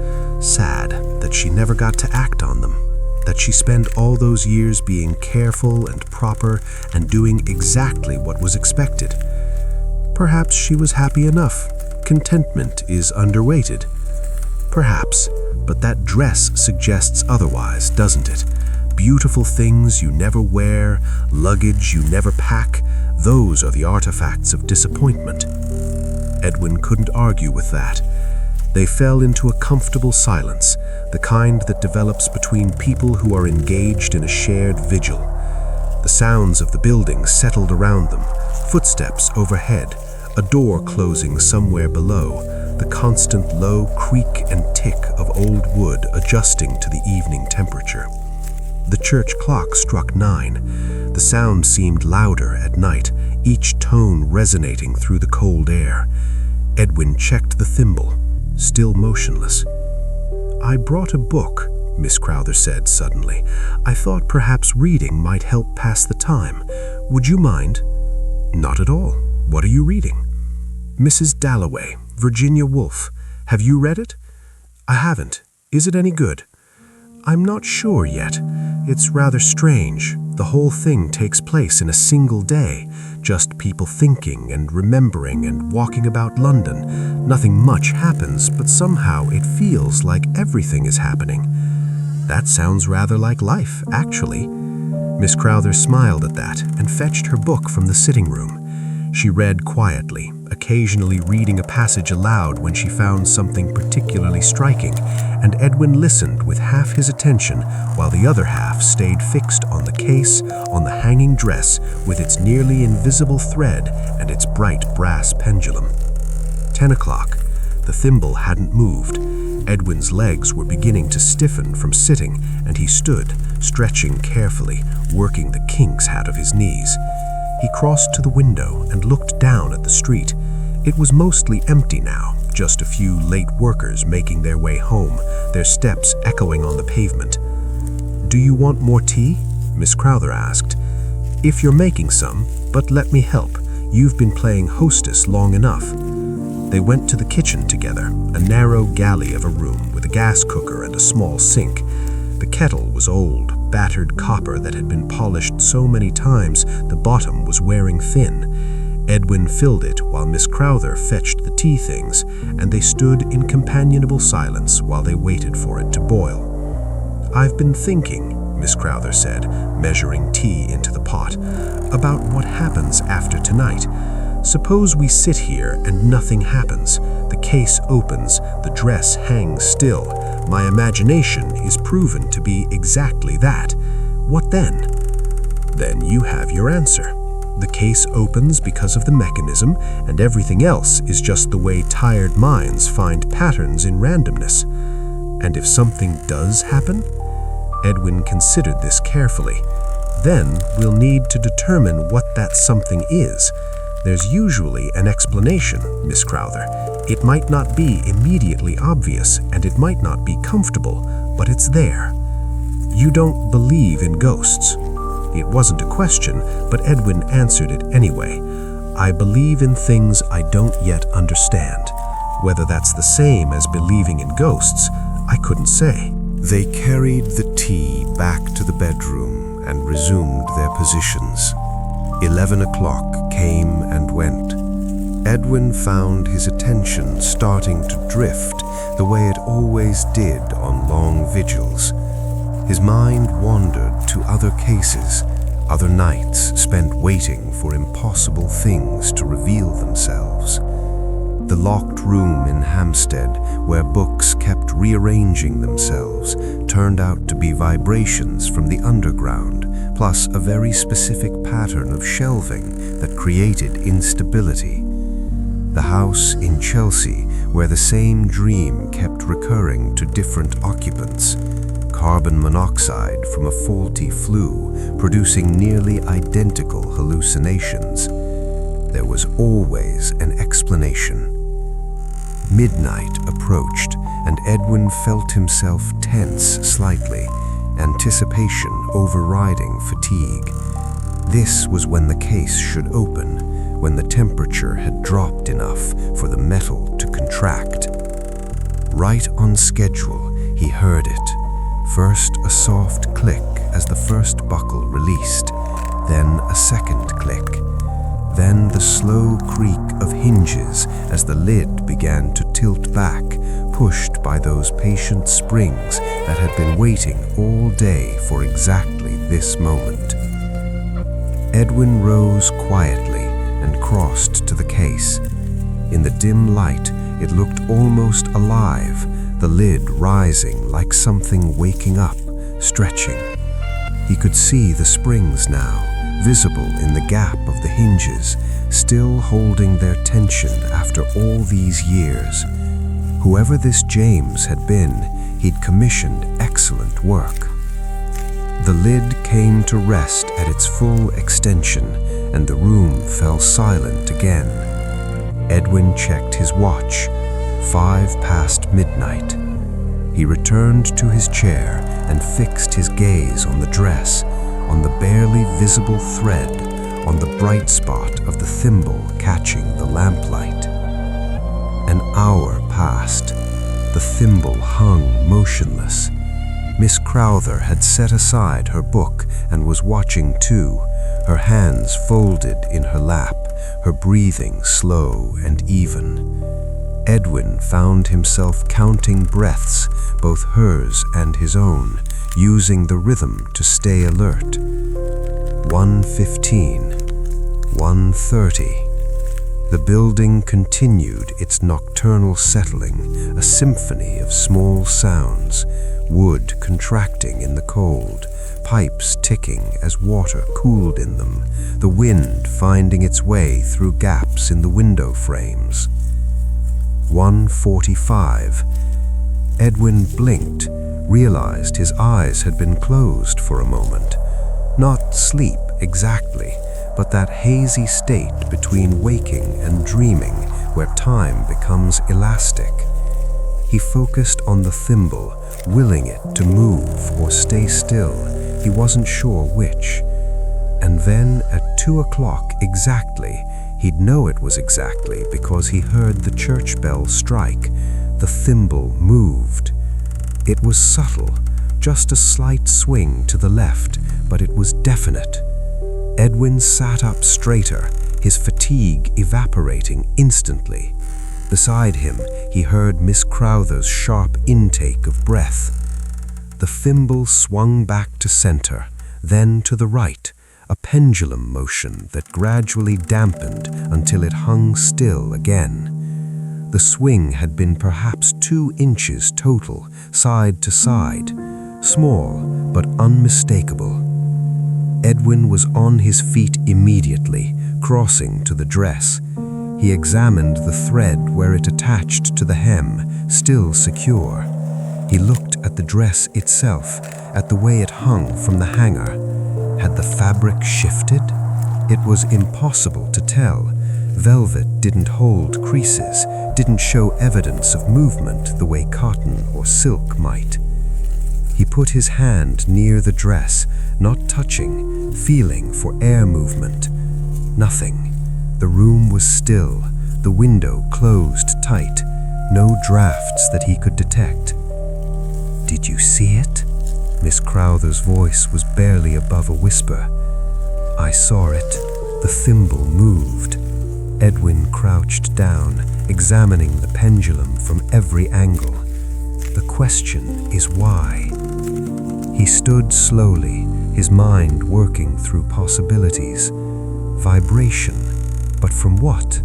sad that she never got to act on them, that she spent all those years being careful and proper and doing exactly what was expected. Perhaps she was happy enough. Contentment is underrated. Perhaps, but that dress suggests otherwise, doesn't it? Beautiful things you never wear, luggage you never pack, those are the artifacts of disappointment." Edwin couldn't argue with that. They fell into a comfortable silence, the kind that develops between people who are engaged in a shared vigil. The sounds of the building settled around them, footsteps overhead, a door closing somewhere below, the constant low creak and tick of old wood adjusting to the evening temperature. The church clock struck 9. The sound seemed louder at night, each tone resonating through the cold air. Edwin checked the thimble, still motionless. "I brought a book," Miss Crowther said suddenly. "I thought perhaps reading might help pass the time. Would you mind?" "Not at all. What are you reading?" "Mrs. Dalloway, Virginia Woolf. Have you read it?" "I haven't. Is it any good?" "I'm not sure yet. It's rather strange. The whole thing takes place in a single day, just people thinking and remembering and walking about London. Nothing much happens, but somehow it feels like everything is happening." "That sounds rather like life, actually." Miss Crowther smiled at that and fetched her book from the sitting room. She read quietly, occasionally reading a passage aloud when she found something particularly striking, and Edwin listened with half his attention while the other half stayed fixed on the case, on the hanging dress with its nearly invisible thread and its bright brass pendulum. 10 o'clock. The thimble hadn't moved. Edwin's legs were beginning to stiffen from sitting, and he stood, stretching carefully, working the kinks out of his knees. He crossed to the window and looked down at the street. It was mostly empty now, just a few late workers making their way home, their steps echoing on the pavement. "Do you want more tea?" Miss Crowther asked. "If you're making some, but let me help. You've been playing hostess long enough." They went to the kitchen together, a narrow galley of a room with a gas cooker and a small sink. The kettle was old, battered copper that had been polished so many times the bottom was wearing thin. Edwin filled it while Miss Crowther fetched the tea things, and they stood in companionable silence while they waited for it to boil. "I've been thinking," Miss Crowther said, measuring tea into the pot, "about what happens after tonight. Suppose we sit here and nothing happens. The case opens, the dress hangs still. My imagination is proven to be exactly that. What then?" "Then you have your answer. The case opens because of the mechanism, and everything else is just the way tired minds find patterns in randomness. And if something does happen?" Edwin considered this carefully. "Then we'll need to determine what that something is. There's usually an explanation, Miss Crowther. It might not be immediately obvious, and it might not be comfortable, but it's there. You don't believe in ghosts." It wasn't a question, but Edwin answered it anyway. "I believe in things I don't yet understand. Whether that's the same as believing in ghosts, I couldn't say." They carried the tea back to the bedroom and resumed their positions. 11 o'clock came and went. Edwin found his attention starting to drift the way it always did on long vigils. His mind wandered to other cases, other nights spent waiting for impossible things to reveal themselves. The locked room in Hampstead, where books kept rearranging themselves, turned out to be vibrations from the underground, plus a very specific pattern of shelving that created instability. The house in Chelsea, where the same dream kept recurring to different occupants. Carbon monoxide from a faulty flue, producing nearly identical hallucinations. There was always an explanation. Midnight approached, and Edwin felt himself tense slightly, anticipation overriding fatigue. This was when the case should open, when the temperature had dropped enough for the metal to contract. Right on schedule, he heard it. First a soft click as the first buckle released, then a second click. Then the slow creak of hinges as the lid began to tilt back, pushed by those patient springs that had been waiting all day for exactly this moment. Edwin rose quietly and crossed to the case. In the dim light, it looked almost alive, the lid rising like something waking up, stretching. He could see the springs now, visible in the gap of the hinges, still holding their tension after all these years. Whoever this James had been, he'd commissioned excellent work. The lid came to rest at its full extension, and the room fell silent again. Edwin checked his watch. 5 past midnight. He returned to his chair and fixed his gaze on the dress, on the barely visible thread, on the bright spot of the thimble catching the lamplight. An hour passed. The thimble hung motionless. Miss Crowther had set aside her book and was watching too, her hands folded in her lap, her breathing slow and even. Edwin found himself counting breaths, both hers and his own, using the rhythm to stay alert. 1:15, 1:30. The building continued its nocturnal settling, a symphony of small sounds, wood contracting in the cold, pipes ticking as water cooled in them, the wind finding its way through gaps in the window frames. 1:45. Edwin blinked, realized his eyes had been closed for a moment. Not sleep exactly, but that hazy state between waking and dreaming where time becomes elastic. He focused on the thimble, willing it to move or stay still. He wasn't sure which. And then at 2 o'clock exactly, he'd know it was exactly because he heard the church bell strike. The thimble moved. It was subtle, just a slight swing to the left, but it was definite. Edwin sat up straighter, his fatigue evaporating instantly. Beside him, he heard Miss Crowther's sharp intake of breath. The thimble swung back to center, then to the right, a pendulum motion that gradually dampened until it hung still again. The swing had been perhaps 2 inches total, side to side, small but unmistakable. Edwin was on his feet immediately, crossing to the dress. He examined the thread where it attached to the hem, still secure. He looked at the dress itself, at the way it hung from the hanger. Had the fabric shifted? It was impossible to tell. Velvet didn't hold creases, didn't show evidence of movement the way cotton or silk might. He put his hand near the dress, not touching, feeling for air movement. Nothing. The room was still, the window closed tight, no drafts that he could detect. "Did you see it?" Miss Crowther's voice was barely above a whisper. "I saw it. The thimble moved." Edwin crouched down, examining the pendulum from every angle. The question is why? He stood slowly, his mind working through possibilities. Vibration, but from what?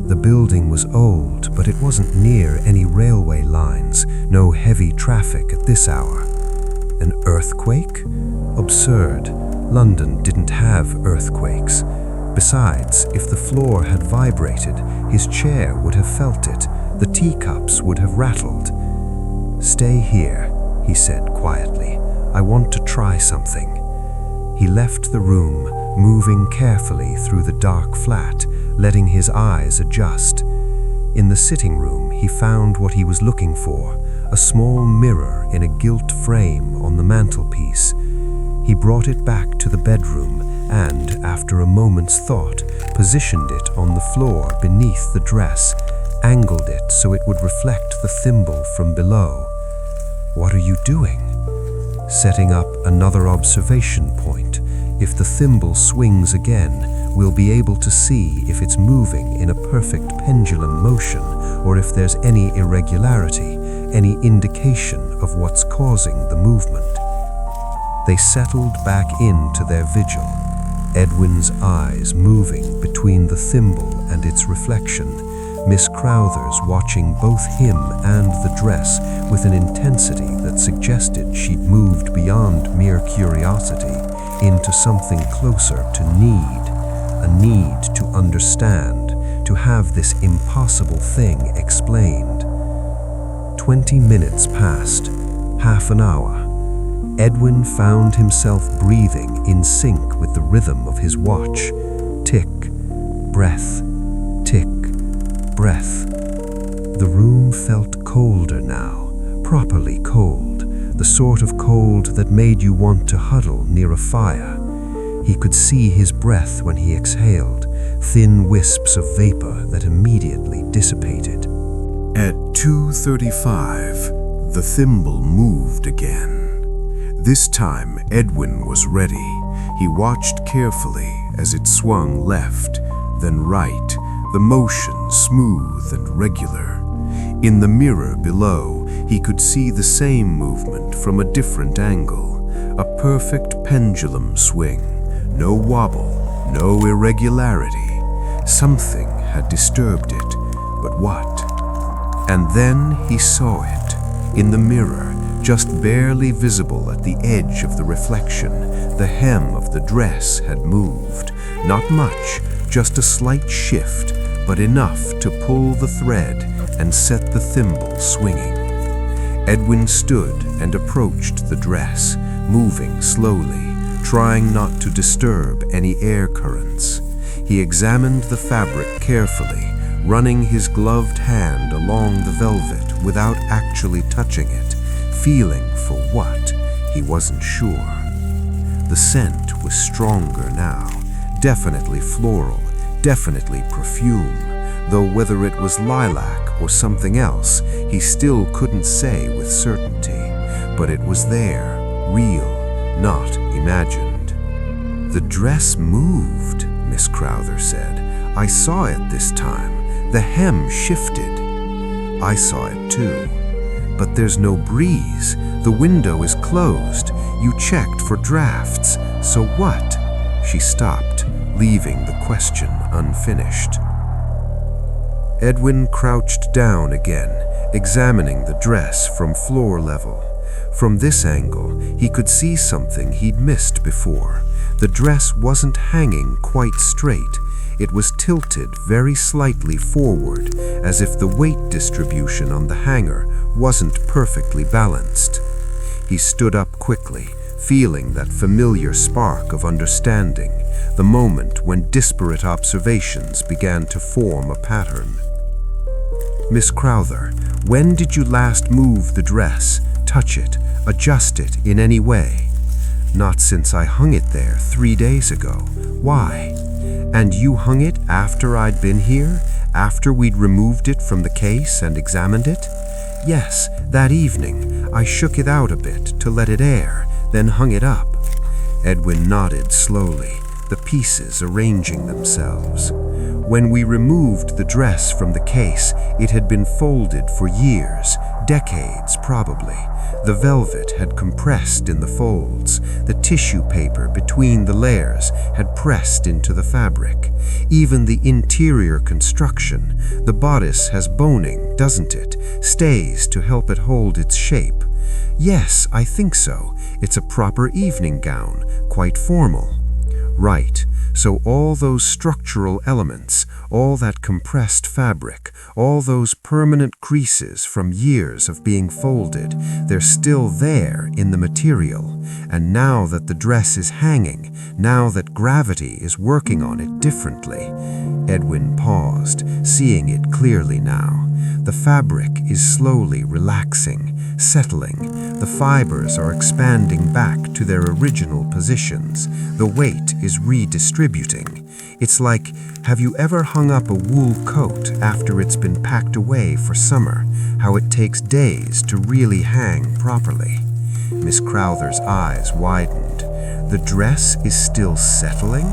The building was old, but it wasn't near any railway lines, no heavy traffic at this hour. An earthquake? Absurd. London didn't have earthquakes. Besides, if the floor had vibrated, his chair would have felt it, the teacups would have rattled. "Stay here," he said quietly. "I want to try something." He left the room, moving carefully through the dark flat, letting his eyes adjust. In the sitting room, he found what he was looking for, a small mirror in a gilt frame on the mantelpiece. He brought it back to the bedroom and, after a moment's thought, positioned it on the floor beneath the dress, angled it so it would reflect the thimble from below. "What are you doing?" "Setting up another observation point. If the thimble swings again, we'll be able to see if it's moving in a perfect pendulum motion or if there's any irregularity, any indication of what's causing the movement." They settled back into their vigil, Edwin's eyes moving between the thimble and its reflection, Miss Crowther's watching both him and the dress with an intensity that suggested she'd moved beyond mere curiosity into something closer to need, a need to understand, to have this impossible thing explained. 20 minutes passed, half an hour. Edwin found himself breathing in sync with the rhythm of his watch. Tick, breath, tick, breath. The room felt colder now, properly cold, the sort of cold that made you want to huddle near a fire. He could see his breath when he exhaled, thin wisps of vapor that immediately dissipated. At 2:35, the thimble moved again. This time, Edwin was ready. He watched carefully as it swung left, then right, the motion smooth and regular. In the mirror below, he could see the same movement from a different angle, a perfect pendulum swing, No wobble, no irregularity. Something had disturbed it, but what? And then he saw it, in the mirror, just barely visible at the edge of the reflection. The hem of the dress had moved. Not much, just a slight shift, but enough to pull the thread and set the thimble swinging. Edwin stood and approached the dress, moving slowly, trying not to disturb any air currents. He examined the fabric carefully, running his gloved hand along the velvet without actually touching it, feeling for what, he wasn't sure. The scent was stronger now, definitely floral, definitely perfume, though whether it was lilac or something else, he still couldn't say with certainty. But it was there, real, not imagined. "The dress moved," Miss Crowther said. "I saw it this time. The hem shifted." "I saw it too. But there's no breeze. The window is closed. You checked for drafts. So what?" She stopped, leaving the question unfinished. Edwin crouched down again, examining the dress from floor level. From this angle, he could see something he'd missed before. The dress wasn't hanging quite straight. It was tilted very slightly forward, as if the weight distribution on the hanger wasn't perfectly balanced. He stood up quickly, feeling that familiar spark of understanding, the moment when disparate observations began to form a pattern. "Miss Crowther, when did you last move the dress, touch it, adjust it in any way?" "Not since I hung it there 3 days ago." "Why?" "And you hung it after I'd been here? After we'd removed it from the case and examined it?" "Yes, that evening. I shook it out a bit to let it air, then hung it up." Edwin nodded slowly, the pieces arranging themselves. "When we removed the dress from the case, it had been folded for years, decades probably. The velvet had compressed in the folds. The tissue paper between the layers had pressed into the fabric. Even the interior construction, the bodice has boning, doesn't it? Stays to help it hold its shape." "Yes, I think so. It's a proper evening gown, quite formal." "Right. So all those structural elements, all that compressed fabric, all those permanent creases from years of being folded, they're still there in the material. And now that the dress is hanging, now that gravity is working on it differently." Edwin paused, seeing it clearly now. The fabric is slowly relaxing, settling. The fibers are expanding back to their original positions. The weight is redistributing. It's like, have you ever hung up a wool coat after it's been packed away for summer? How it takes days to really hang properly. Miss Crowther's eyes widened. "The dress is still settling?"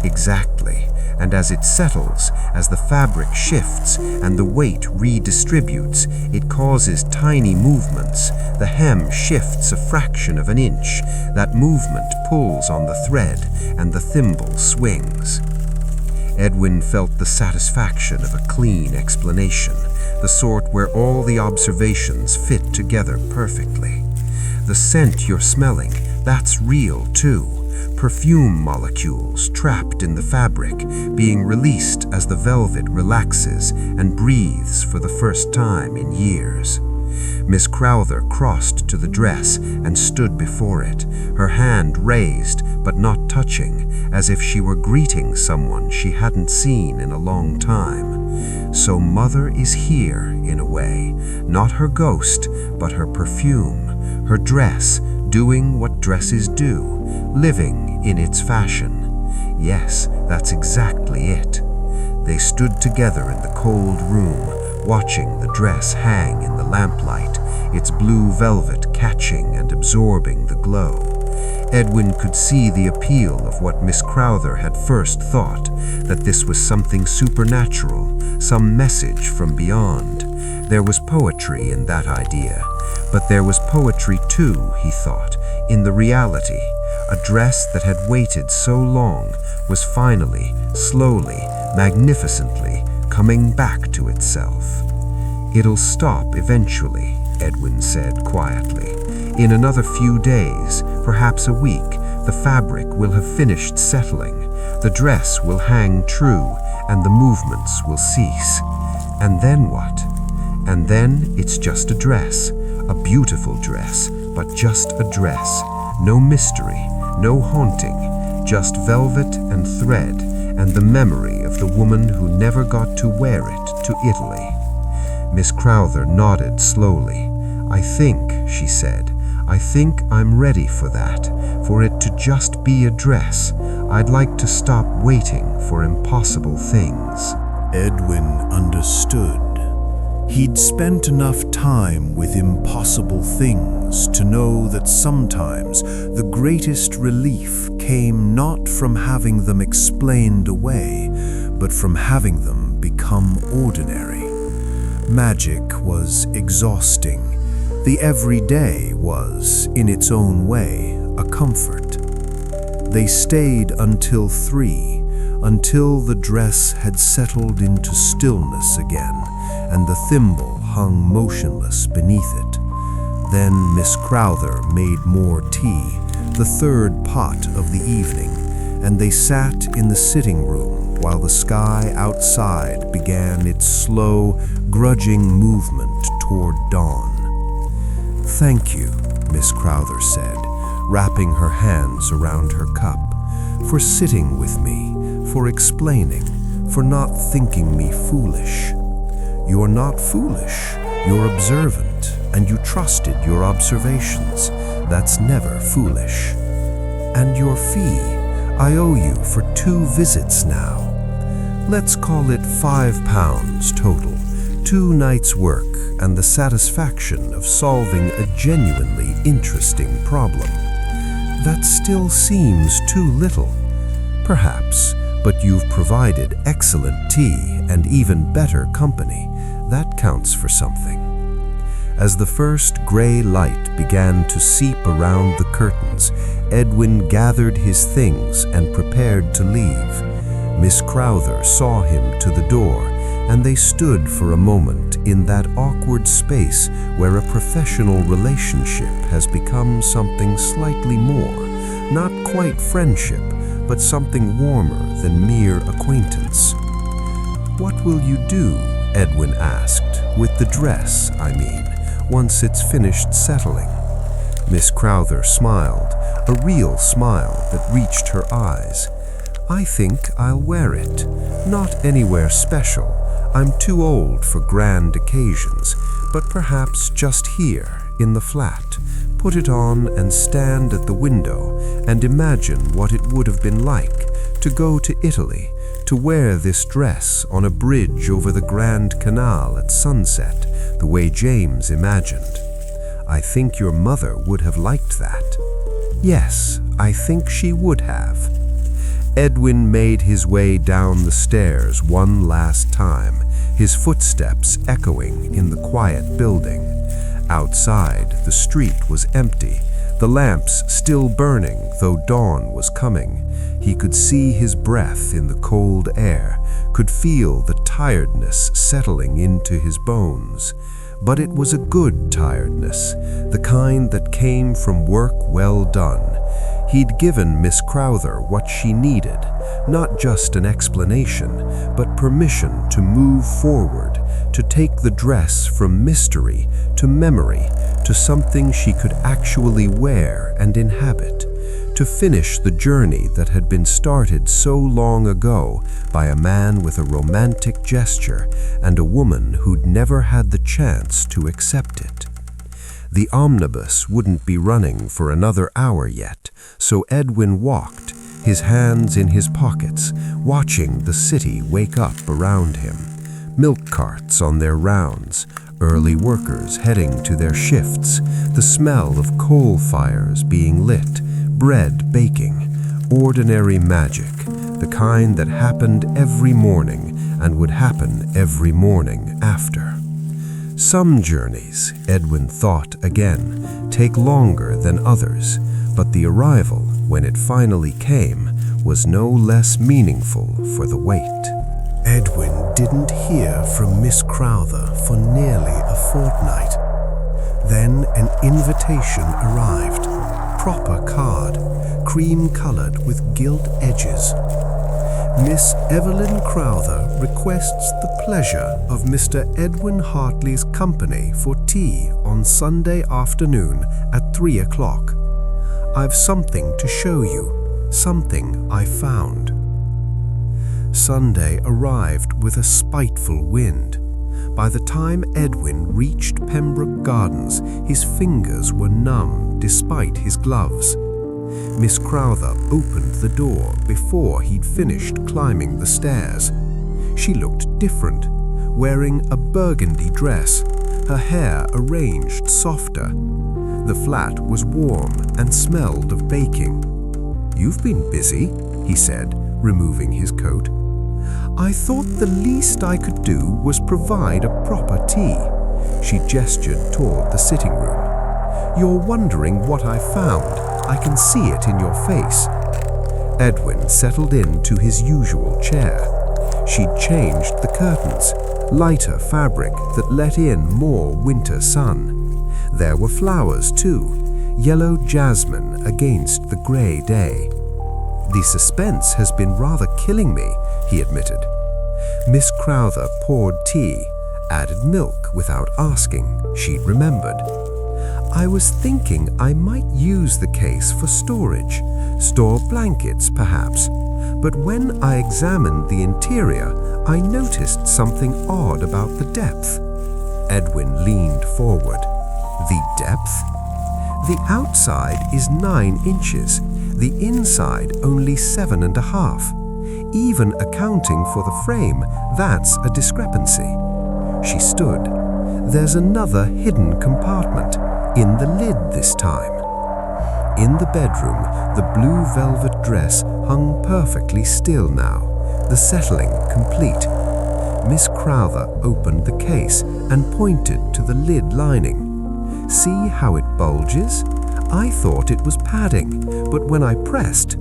"Exactly. And as it settles, as the fabric shifts and the weight redistributes, it causes tiny movements. The hem shifts a fraction of an inch. That movement pulls on the thread, and the thimble swings." Edwin felt the satisfaction of a clean explanation, the sort where all the observations fit together perfectly. "The scent you're smelling, that's real too. Perfume molecules trapped in the fabric, being released as the velvet relaxes and breathes for the first time in years." Miss Crowther crossed to the dress and stood before it, her hand raised but not touching, as if she were greeting someone she hadn't seen in a long time. "So Mother is here, in a way. Not her ghost, but her perfume, her dress, doing what dresses do, living in its fashion." Yes, that's exactly it. They stood together in the cold room, watching the dress hang in the lamplight, its blue velvet catching and absorbing the glow. Edwin could see the appeal of what Miss Crowther had first thought, that this was something supernatural, some message from beyond. There was poetry in that idea, but there was poetry too, he thought, in the reality. A dress that had waited so long was finally, slowly, magnificently coming back to itself. "It'll stop eventually," Edwin said quietly. "In another few days, perhaps a week, the fabric will have finished settling. The dress will hang true, and the movements will cease. And then what? And then it's just a dress, a beautiful dress, but just a dress. No mystery, no haunting, just velvet and thread, and the memory of the woman who never got to wear it to Italy." Miss Crowther nodded slowly. "I think," she said, "I think I'm ready for that, for it to just be a dress. I'd like to stop waiting for impossible things." Edwin understood. He'd spent enough time with impossible things to know that sometimes the greatest relief came not from having them explained away, but from having them become ordinary. Magic was exhausting. The everyday was, in its own way, a comfort. They stayed until 3, until the dress had settled into stillness again, and the thimble hung motionless beneath it. Then Miss Crowther made more tea, the third pot of the evening, and they sat in the sitting room while the sky outside began its slow, grudging movement toward dawn. "Thank you," Miss Crowther said, wrapping her hands around her cup, "for sitting with me, for explaining, for not thinking me foolish." "You're not foolish. You're observant, and you trusted your observations. That's never foolish. And your fee, I owe you for 2 visits now. Let's call it £5 total, 2 nights' work, and the satisfaction of solving a genuinely interesting problem. That still seems too little, perhaps, but you've provided excellent tea and even better company. That counts for something." As the first gray light began to seep around the curtains, Edwin gathered his things and prepared to leave. Miss Crowther saw him to the door, and they stood for a moment in that awkward space where a professional relationship has become something slightly more, not quite friendship, but something warmer than mere acquaintance. "What will you do?" Edwin asked. "With the dress, I mean, once it's finished settling." Miss Crowther smiled, a real smile that reached her eyes. "I think I'll wear it. Not anywhere special. I'm too old for grand occasions, but perhaps just here, in the flat. Put it on and stand at the window and imagine what it would have been like to go to Italy, to wear this dress on a bridge over the Grand Canal at sunset, the way James imagined. I think your mother would have liked that." "Yes, I think she would have." Edwin made his way down the stairs one last time, his footsteps echoing in the quiet building. Outside, the street was empty, the lamps still burning, though dawn was coming. He could see his breath in the cold air, could feel the tiredness settling into his bones. But it was a good tiredness, the kind that came from work well done. He'd given Miss Crowther what she needed, not just an explanation, but permission to move forward, to take the dress from mystery to memory, to something she could actually wear and inhabit, to finish the journey that had been started so long ago by a man with a romantic gesture and a woman who'd never had the chance to accept it. The omnibus wouldn't be running for another hour yet, so Edwin walked, his hands in his pockets, watching the city wake up around him. Milk carts on their rounds, early workers heading to their shifts, the smell of coal fires being lit, bread baking, ordinary magic, the kind that happened every morning and would happen every morning after. Some journeys, Edwin thought again, take longer than others, but the arrival, when it finally came, was no less meaningful for the wait. Edwin didn't hear from Miss Crowther for nearly a fortnight. Then an invitation arrived. Proper card, cream-colored with gilt edges. Miss Evelyn Crowther requests the pleasure of Mr. Edwin Hartley's company for tea on Sunday afternoon at 3 o'clock. I've something to show you, something I found. Sunday arrived with a spiteful wind. By the time Edwin reached Pembroke Gardens, his fingers were numb despite his gloves. Miss Crowther opened the door before he'd finished climbing the stairs. She looked different, wearing a burgundy dress, her hair arranged softer. The flat was warm and smelled of baking. "You've been busy," he said, removing his coat. "I thought the least I could do was provide a proper tea." She gestured toward the sitting room. "You're wondering what I found. I can see it in your face." Edwin settled into his usual chair. She'd changed the curtains, lighter fabric that let in more winter sun. There were flowers too, yellow jasmine against the grey day. "The suspense has been rather killing me," he admitted. Miss Crowther poured tea, added milk without asking, she'd remembered. "I was thinking I might use the case for storage, store blankets perhaps, but when I examined the interior, I noticed something odd about the depth." Edwin leaned forward. "The depth?" "The outside is 9 inches, the inside only 7.5. Even accounting for the frame, that's a discrepancy." She stood. "There's another hidden compartment, in the lid this time." In the bedroom, the blue velvet dress hung perfectly still now, the settling complete. Miss Crowther opened the case and pointed to the lid lining. "See how it bulges? I thought it was padding, but when I pressed,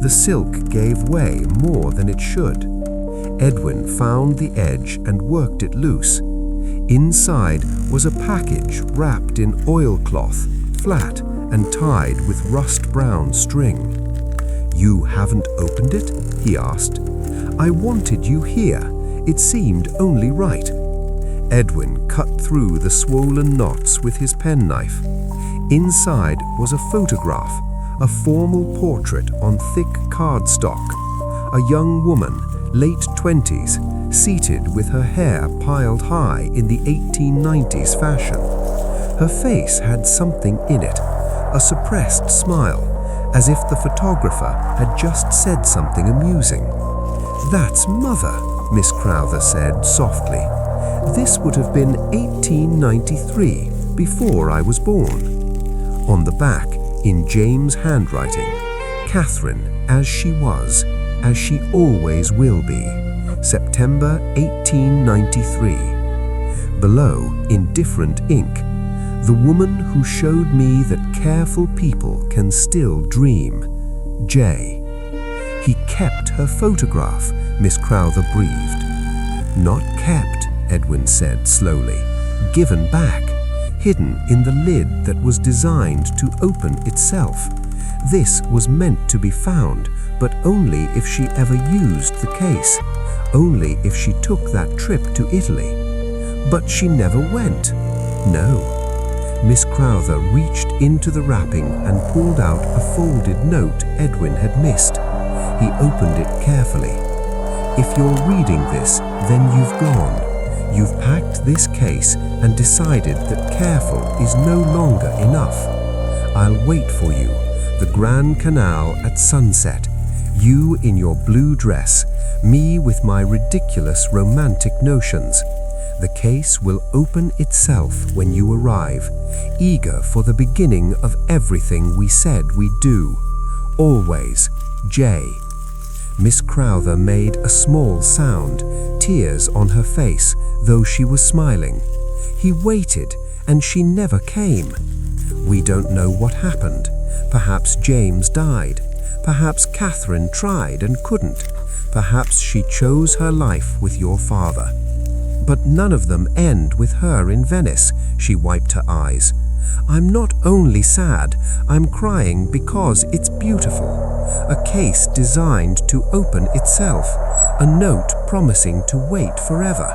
the silk gave way more than it should." Edwin found the edge and worked it loose. Inside was a package wrapped in oilcloth, flat and tied with rust-brown string. "You haven't opened it?" he asked. "I wanted you here. It seemed only right." Edwin cut through the swollen knots with his penknife. Inside was a photograph, a formal portrait on thick cardstock. A young woman, late 20s, seated with her hair piled high in the 1890s fashion. Her face had something in it, a suppressed smile, as if the photographer had just said something amusing. "That's Mother," Miss Crowther said softly. "This would have been 1893, before I was born." On the back, in James' handwriting, "Catherine, as she was, as she always will be, September 1893. Below, in different ink, "The woman who showed me that careful people can still dream, J." "He kept her photograph," Miss Crowther breathed. "Not kept," Edwin said slowly. "Given back. Hidden in the lid that was designed to open itself. This was meant to be found, but only if she ever used the case, only if she took that trip to Italy. But she never went. No." Miss Crowther reached into the wrapping and pulled out a folded note Edwin had missed. He opened it carefully. "If you're reading this, then you've gone. You've packed this case and decided that careful is no longer enough. I'll wait for you, the Grand Canal at sunset, you in your blue dress, me with my ridiculous romantic notions. The case will open itself when you arrive, eager for the beginning of everything we said we'd do. Always, J." Miss Crowther made a small sound, tears on her face, though she was smiling. He waited, and she never came. We don't know what happened. Perhaps James died. Perhaps Catherine tried and couldn't. Perhaps she chose her life with your father. But none of them end with her in Venice. She wiped her eyes. I'm not only sad, I'm crying because it's beautiful. A case designed to open itself. A note promising to wait forever.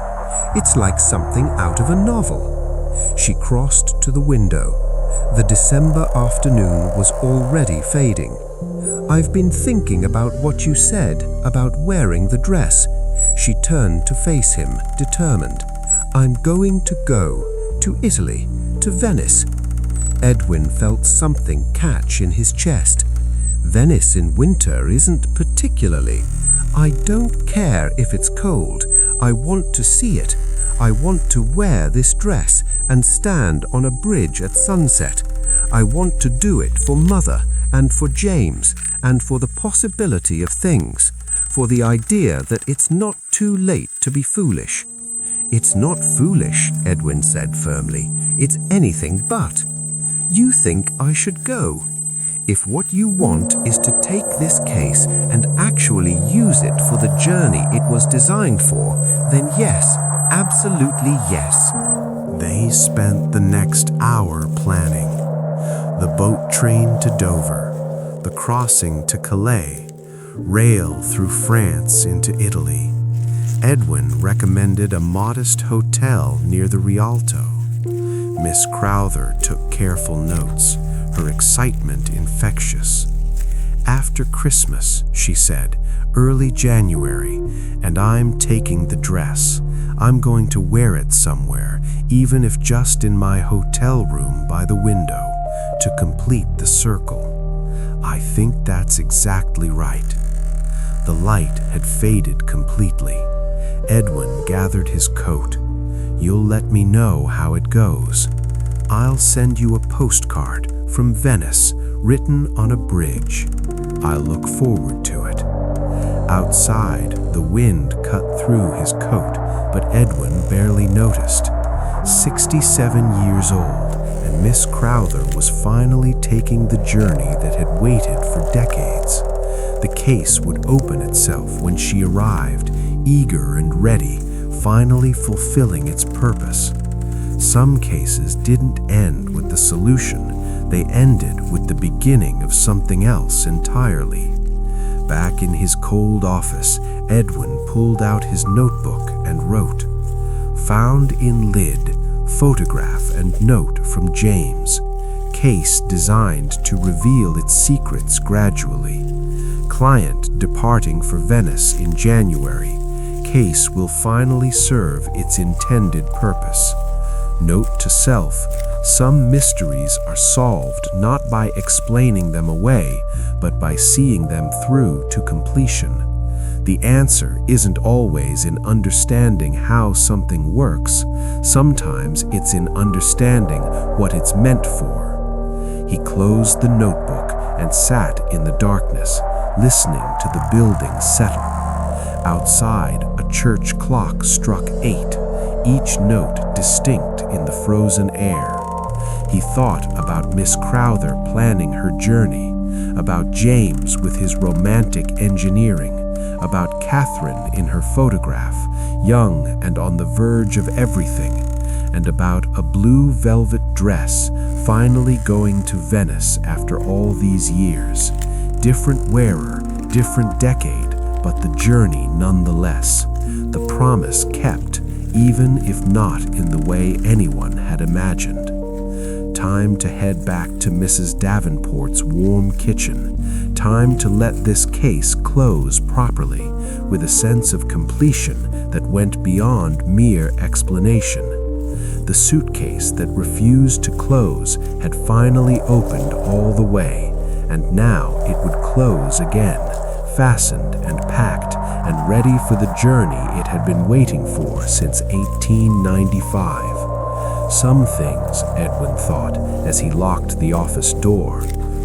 It's like something out of a novel. She crossed to the window. The December afternoon was already fading. I've been thinking about what you said about wearing the dress. She turned to face him, determined. I'm going to go. To Italy. To Venice. Edwin felt something catch in his chest. Venice in winter isn't particularly. I don't care if it's cold. I want to see it. I want to wear this dress and stand on a bridge at sunset. I want to do it for Mother and for James and for the possibility of things, for the idea that it's not too late to be foolish. It's not foolish, Edwin said firmly. It's anything but. You think I should go. If what you want is to take this case and actually use it for the journey it was designed for, then yes, absolutely yes. They spent the next hour planning. The boat train to Dover, the crossing to Calais, rail through France into Italy. Edwin recommended a modest hotel near the Rialto. Miss Crowther took careful notes, her excitement infectious. After Christmas, she said, early January, and I'm taking the dress. I'm going to wear it somewhere, even if just in my hotel room by the window, to complete the circle. I think that's exactly right. The light had faded completely. Edwin gathered his coat. You'll let me know how it goes. I'll send you a postcard from Venice written on a bridge. I'll look forward to it. Outside, the wind cut through his coat, but Edwin barely noticed. 67 years old, and Miss Crowther was finally taking the journey that had waited for decades. The case would open itself when she arrived, eager and ready, finally fulfilling its purpose. Some cases didn't end with the solution, they ended with the beginning of something else entirely. Back in his cold office, Edwin pulled out his notebook and wrote, "Found in lid, photograph and note from James. Case designed to reveal its secrets gradually. Client departing for Venice in January. Case will finally serve its intended purpose. Note to self, some mysteries are solved not by explaining them away, but by seeing them through to completion. The answer isn't always in understanding how something works. Sometimes it's in understanding what it's meant for." He closed the notebook and sat in the darkness, listening to the building settle. Outside, a church clock struck 8, each note distinct in the frozen air. He thought about Miss Crowther planning her journey, about James with his romantic engineering, about Catherine in her photograph, young and on the verge of everything, and about a blue velvet dress finally going to Venice after all these years. Different wearer, different decade, but the journey nonetheless. The promise kept, even if not in the way anyone had imagined. Time to head back to Mrs. Davenport's warm kitchen. Time to let this case close properly, with a sense of completion that went beyond mere explanation. The suitcase that refused to close had finally opened all the way, and now it would close again, fastened and packed, and ready for the journey it had been waiting for since 1895. Some things, Edwin thought, as he locked the office door,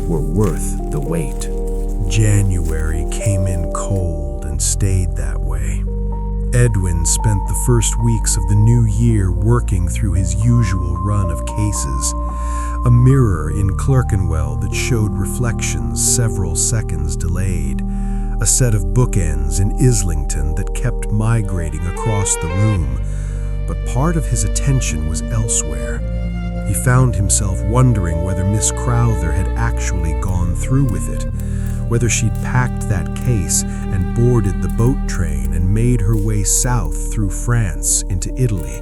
were worth the wait. January came in cold and stayed that way. Edwin spent the first weeks of the new year working through his usual run of cases. A mirror in Clerkenwell that showed reflections several seconds delayed. A set of bookends in Islington that kept migrating across the room. But part of his attention was elsewhere. He found himself wondering whether Miss Crowther had actually gone through with it, whether she'd packed that case and boarded the boat train and made her way south through France into Italy.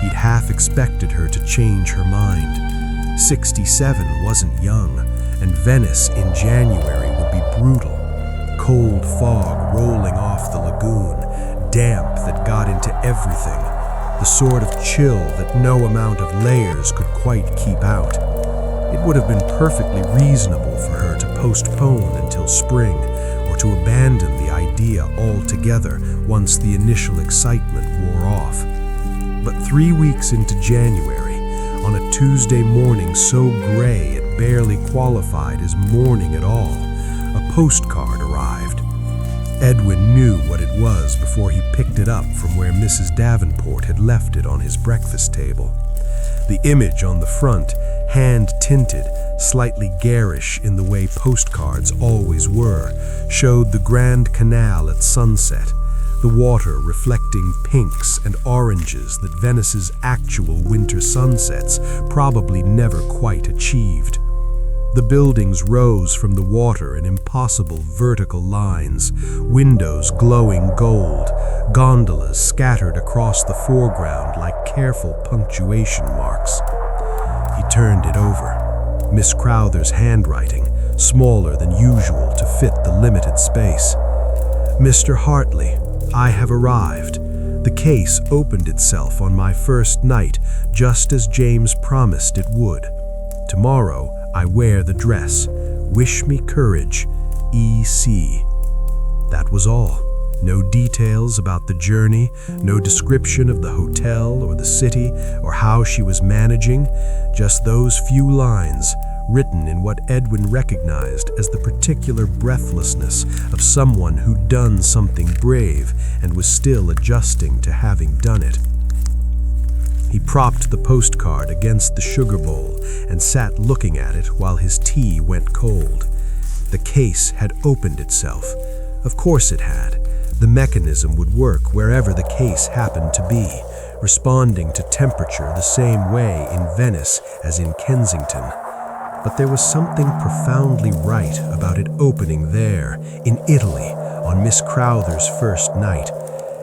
He'd half expected her to change her mind. 67 wasn't young, and Venice in January would be brutal. Cold fog rolling off the lagoon, damp that got into everything, the sort of chill that no amount of layers could quite keep out. It would have been perfectly reasonable for her to postpone until spring, or to abandon the idea altogether once the initial excitement wore off. But 3 weeks into January, on a Tuesday morning so gray it barely qualified as morning at all, a postcard arrived. Edwin knew what it was before he picked it up from where Mrs. Davenport had left it on his breakfast table. The image on the front, hand-tinted, slightly garish in the way postcards always were, showed the Grand Canal at sunset, the water reflecting pinks and oranges that Venice's actual winter sunsets probably never quite achieved. The buildings rose from the water in impossible vertical lines, windows glowing gold, gondolas scattered across the foreground like careful punctuation marks. He turned it over. Miss Crowther's handwriting, smaller than usual to fit the limited space. Mr. Hartley, I have arrived. The case opened itself on my first night, just as James promised it would. Tomorrow, I wear the dress. Wish me courage. E.C. That was all. No details about the journey, no description of the hotel or the city or how she was managing, just those few lines, written in what Edwin recognized as the particular breathlessness of someone who'd done something brave and was still adjusting to having done it. He propped the postcard against the sugar bowl and sat looking at it while his tea went cold. The case had opened itself. Of course it had. The mechanism would work wherever the case happened to be, responding to temperature the same way in Venice as in Kensington. But there was something profoundly right about it opening there, in Italy, on Miss Crowther's first night,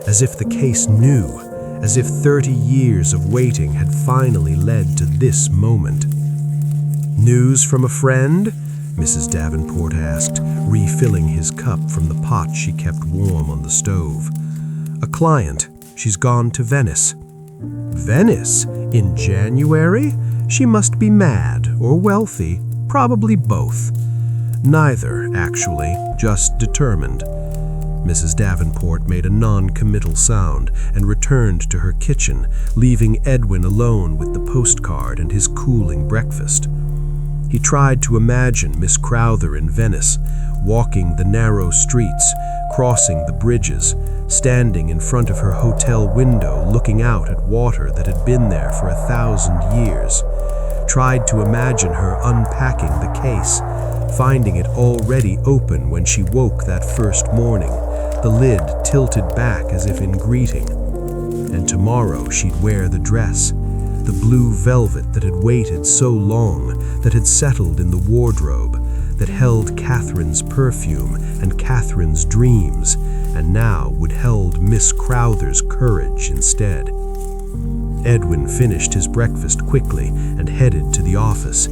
as if the case knew, as if 30 years of waiting had finally led to this moment. "News from a friend?" Mrs. Davenport asked, refilling his cup from the pot she kept warm on the stove. "A client. She's gone to Venice." "Venice? In January? She must be mad or wealthy, probably both." "Neither, actually, just determined." Mrs. Davenport made a non-committal sound and returned to her kitchen, leaving Edwin alone with the postcard and his cooling breakfast. He tried to imagine Miss Crowther in Venice, walking the narrow streets, crossing the bridges, standing in front of her hotel window looking out at water that had been there for 1,000 years. Tried to imagine her unpacking the case, finding it already open when she woke that first morning, the lid tilted back as if in greeting. And tomorrow she'd wear the dress, the blue velvet that had waited so long, that had settled in the wardrobe, that held Catherine's perfume and Catherine's dreams, and now would held Miss Crowther's courage instead. Edwin finished his breakfast quickly and headed to the office.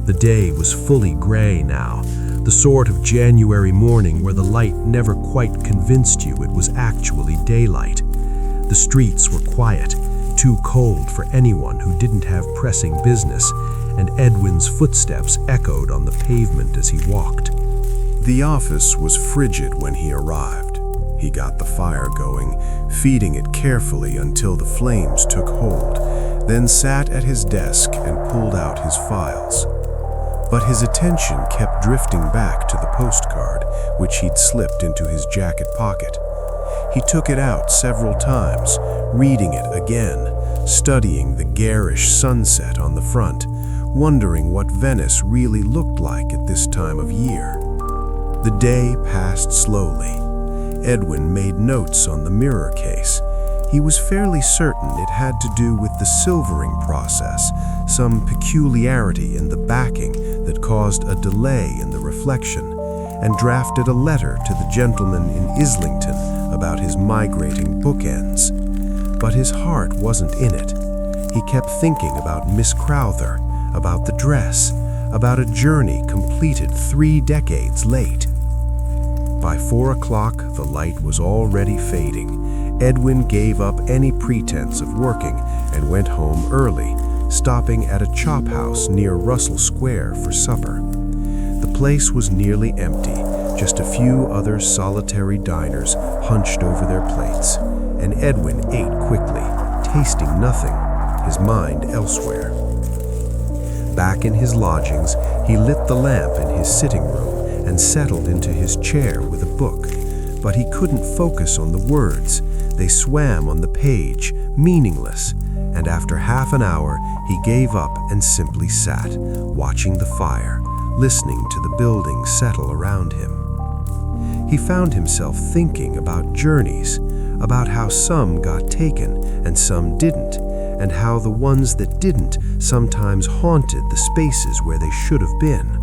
The day was fully gray now, the sort of January morning where the light never quite convinced you it was actually daylight. The streets were quiet, too cold for anyone who didn't have pressing business, and Edwin's footsteps echoed on the pavement as he walked. The office was frigid when he arrived. He got the fire going, feeding it carefully until the flames took hold, then sat at his desk and pulled out his files. But his attention kept drifting back to the postcard, which he'd slipped into his jacket pocket. He took it out several times, reading it again, studying the garish sunset on the front, wondering what Venice really looked like at this time of year. The day passed slowly. Edwin made notes on the mirror case. He was fairly certain it had to do with the silvering process, some peculiarity in the backing that caused a delay in the reflection, and drafted a letter to the gentleman in Islington about his migrating bookends. But his heart wasn't in it. He kept thinking about Miss Crowther, about the dress, about a journey completed 3 decades late. By 4 o'clock, the light was already fading. Edwin gave up any pretense of working and went home early, stopping at a chop house near Russell Square for supper. The place was nearly empty, just a few other solitary diners hunched over their plates, and Edwin ate quickly, tasting nothing, his mind elsewhere. Back in his lodgings, he lit the lamp in his sitting room and settled into his chair with a book, but he couldn't focus on the words. They swam on the page, meaningless, and after half an hour, he gave up and simply sat, watching the fire, listening to the building settle around him. He found himself thinking about journeys, about how some got taken and some didn't, and how the ones that didn't sometimes haunted the spaces where they should have been.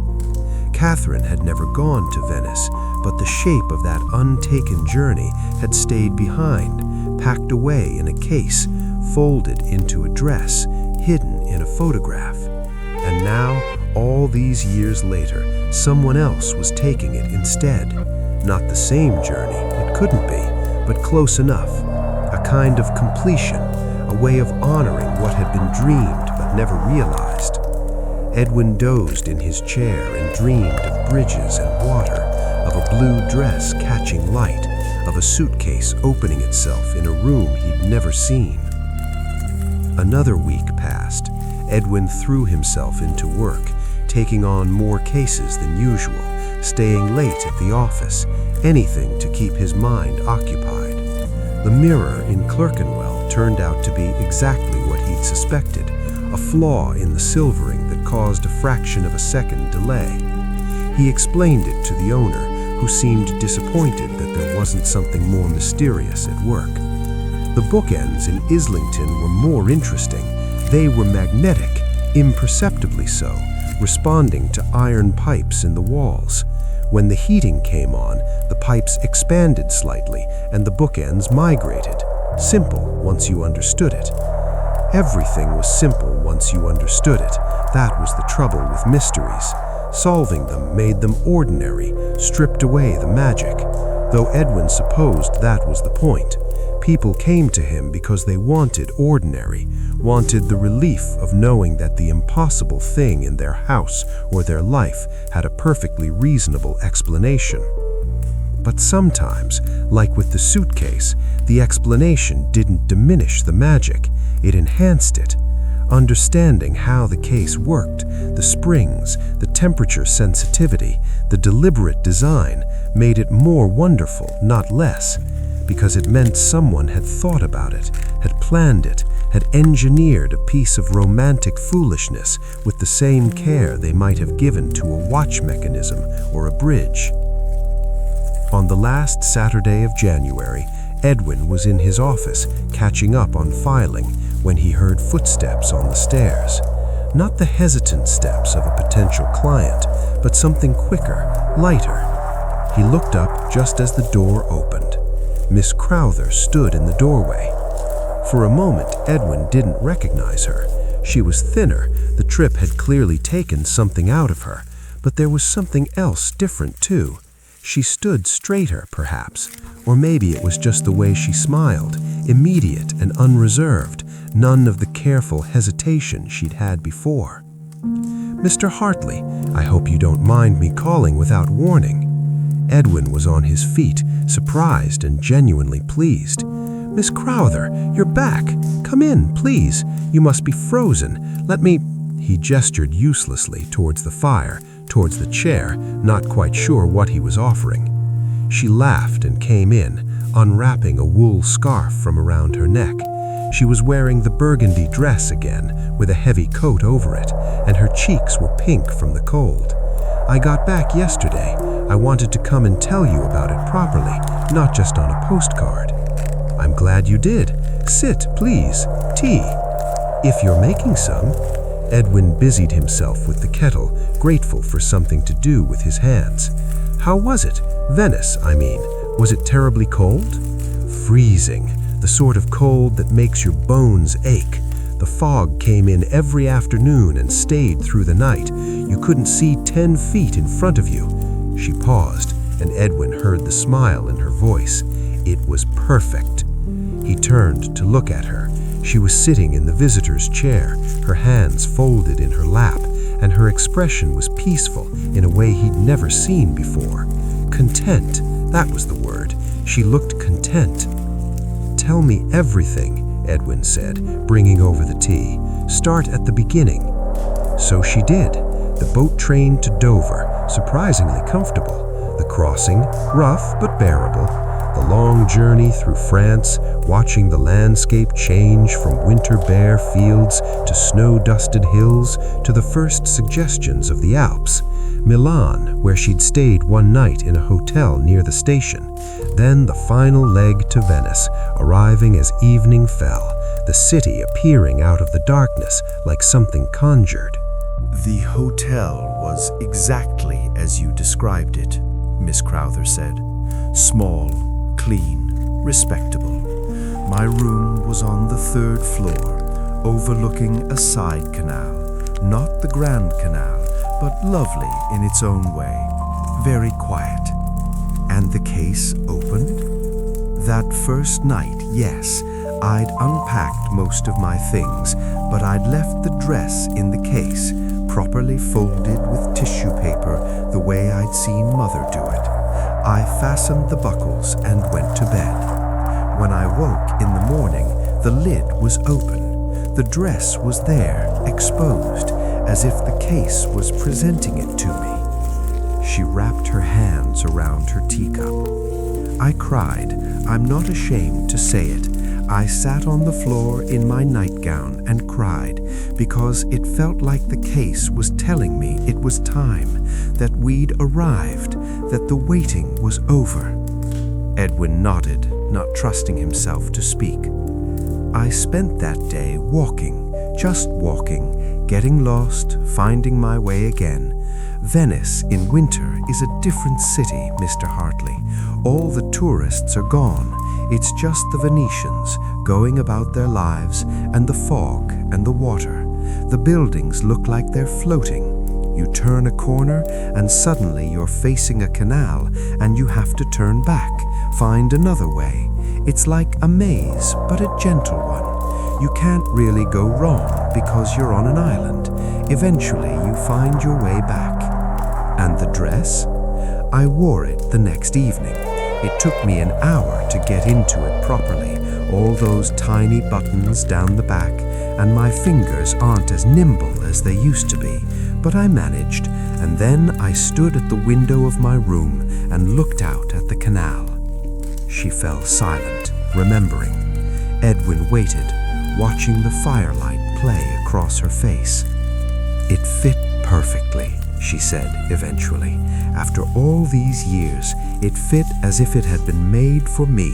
Catherine had never gone to Venice, but the shape of that untaken journey had stayed behind, packed away in a case, folded into a dress, hidden in a photograph. And now, all these years later, someone else was taking it instead. Not the same journey, it couldn't be, but close enough. A kind of completion, a way of honoring what had been dreamed but never realized. Edwin dozed in his chair and dreamed of bridges and water, of a blue dress catching light, of a suitcase opening itself in a room he'd never seen. Another week passed. Edwin threw himself into work, taking on more cases than usual, staying late at the office, anything to keep his mind occupied. The mirror in Clerkenwell turned out to be exactly what he'd suspected, a flaw in the silvering that caused a fraction of a second delay. He explained it to the owner, who seemed disappointed that there wasn't something more mysterious at work. The bookends in Islington were more interesting. They were magnetic, imperceptibly so, responding to iron pipes in the walls. When the heating came on, the pipes expanded slightly and the bookends migrated. Simple once you understood it. Everything was simple once you understood it. That was the trouble with mysteries. Solving them made them ordinary, stripped away the magic. Though Edwin supposed that was the point. People came to him because they wanted ordinary, wanted the relief of knowing that the impossible thing in their house or their life had a perfectly reasonable explanation. But sometimes, like with the suitcase, the explanation didn't diminish the magic, it enhanced it. Understanding how the case worked, the springs, the temperature sensitivity, the deliberate design, made it more wonderful, not less, because it meant someone had thought about it, had planned it, had engineered a piece of romantic foolishness with the same care they might have given to a watch mechanism or a bridge. On the last Saturday of January, Edwin was in his office, catching up on filing, when he heard footsteps on the stairs. Not the hesitant steps of a potential client, but something quicker, lighter. He looked up just as the door opened. Miss Crowther stood in the doorway. For a moment, Edwin didn't recognize her. She was thinner, the trip had clearly taken something out of her, but there was something else different too. She stood straighter, perhaps, or maybe it was just the way she smiled, immediate and unreserved, none of the careful hesitation she'd had before. "Mr. Hartley, I hope you don't mind me calling without warning." Edwin was on his feet, surprised and genuinely pleased. "Miss Crowther, you're back. Come in, please. You must be frozen. Let me—" He gestured uselessly towards the fire, towards the chair, not quite sure what he was offering. She laughed and came in, unwrapping a wool scarf from around her neck. She was wearing the burgundy dress again, with a heavy coat over it, and her cheeks were pink from the cold. "I got back yesterday. I wanted to come and tell you about it properly, not just on a postcard." "I'm glad you did. Sit, please. Tea." "If you're making some." Edwin busied himself with the kettle, grateful for something to do with his hands. "How was it? Venice, I mean. Was it terribly cold?" "Freezing. The sort of cold that makes your bones ache. The fog came in every afternoon and stayed through the night. You couldn't see 10 feet in front of you." She paused, and Edwin heard the smile in her voice. It was perfect. He turned to look at her. She was sitting in the visitor's chair, her hands folded in her lap, and her expression was peaceful in a way he'd never seen before. Content, that was the word. She looked content. "Tell me everything," Edwin said, bringing over the tea. "Start at the beginning." So she did. The boat train to Dover, surprisingly comfortable. The crossing, rough but bearable. The long journey through France, watching the landscape change from winter-bare fields to snow-dusted hills to the first suggestions of the Alps. Milan, where she'd stayed one night in a hotel near the station. Then the final leg to Venice, arriving as evening fell, the city appearing out of the darkness like something conjured. "The hotel was exactly as you described it," Miss Crowther said. "Small, clean, respectable. My room was on the 3rd floor, overlooking a side canal. Not the Grand Canal, but lovely in its own way. Very quiet. And the case opened? That first night, yes, I'd unpacked most of my things, but I'd left the dress in the case, properly folded with tissue paper the way I'd seen Mother do it. I fastened the buckles and went to bed. When I woke in the morning, the lid was open. The dress was there, exposed, as if the case was presenting it to me." She wrapped her hands around her teacup. I cried. I'm not ashamed to say it. I sat on the floor in my nightgown and cried because it felt like the case was telling me it was time, that we'd arrived, that the waiting was over. Edwin nodded, not trusting himself to speak. I spent that day walking, just walking, getting lost, finding my way again. Venice in winter is a different city, Mr. Hartley. All the tourists are gone. It's just the Venetians going about their lives, and the fog and the water. The buildings look like they're floating. You turn a corner and suddenly you're facing a canal and you have to turn back, find another way. It's like a maze, but a gentle one. You can't really go wrong because you're on an island. Eventually you find your way back. And the dress? I wore it the next evening. It took me an hour to get into it properly, all those tiny buttons down the back, and my fingers aren't as nimble as they used to be, but I managed, and then I stood at the window of my room and looked out at the canal. She fell silent, remembering. Edwin waited, watching the firelight play across her face. "It fit perfectly," she said eventually. "After all these years, it fit as if it had been made for me.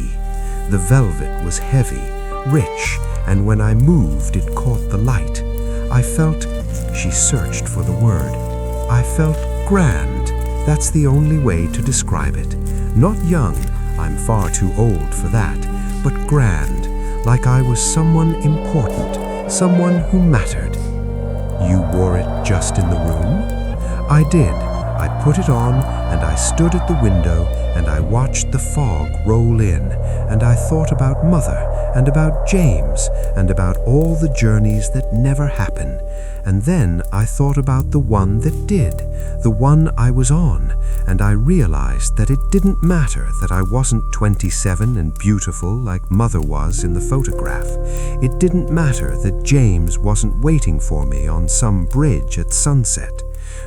The velvet was heavy, rich, and when I moved, it caught the light. I felt," she searched for the word, "I felt grand. That's the only way to describe it. Not young, I'm far too old for that, but grand, like I was someone important, someone who mattered." "You wore it just in the room?" "I did. I put it on, and I stood at the window, and I watched the fog roll in, and I thought about Mother, and about James, and about all the journeys that never happen. And then I thought about the one that did, the one I was on, and I realized that it didn't matter that I wasn't 27 and beautiful like Mother was in the photograph. It didn't matter that James wasn't waiting for me on some bridge at sunset.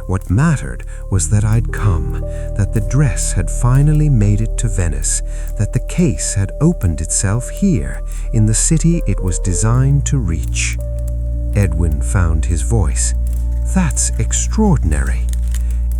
What mattered was that I'd come, that the dress had finally made it to Venice, that the case had opened itself here, in the city it was designed to reach. Edwin found his voice. That's extraordinary.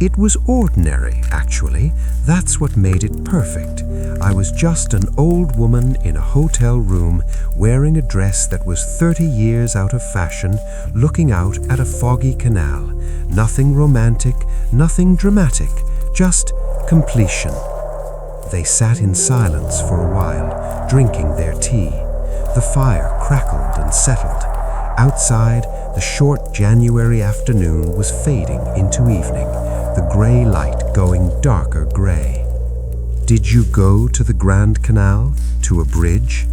It was ordinary, actually. That's what made it perfect. I was just an old woman in a hotel room, wearing a dress that was 30 years out of fashion, looking out at a foggy canal. Nothing romantic, nothing dramatic, just completion. They sat in silence for a while, drinking their tea. The fire crackled and settled. Outside, the short January afternoon was fading into evening, the gray light going darker gray. Did you go to the Grand Canal, to a bridge?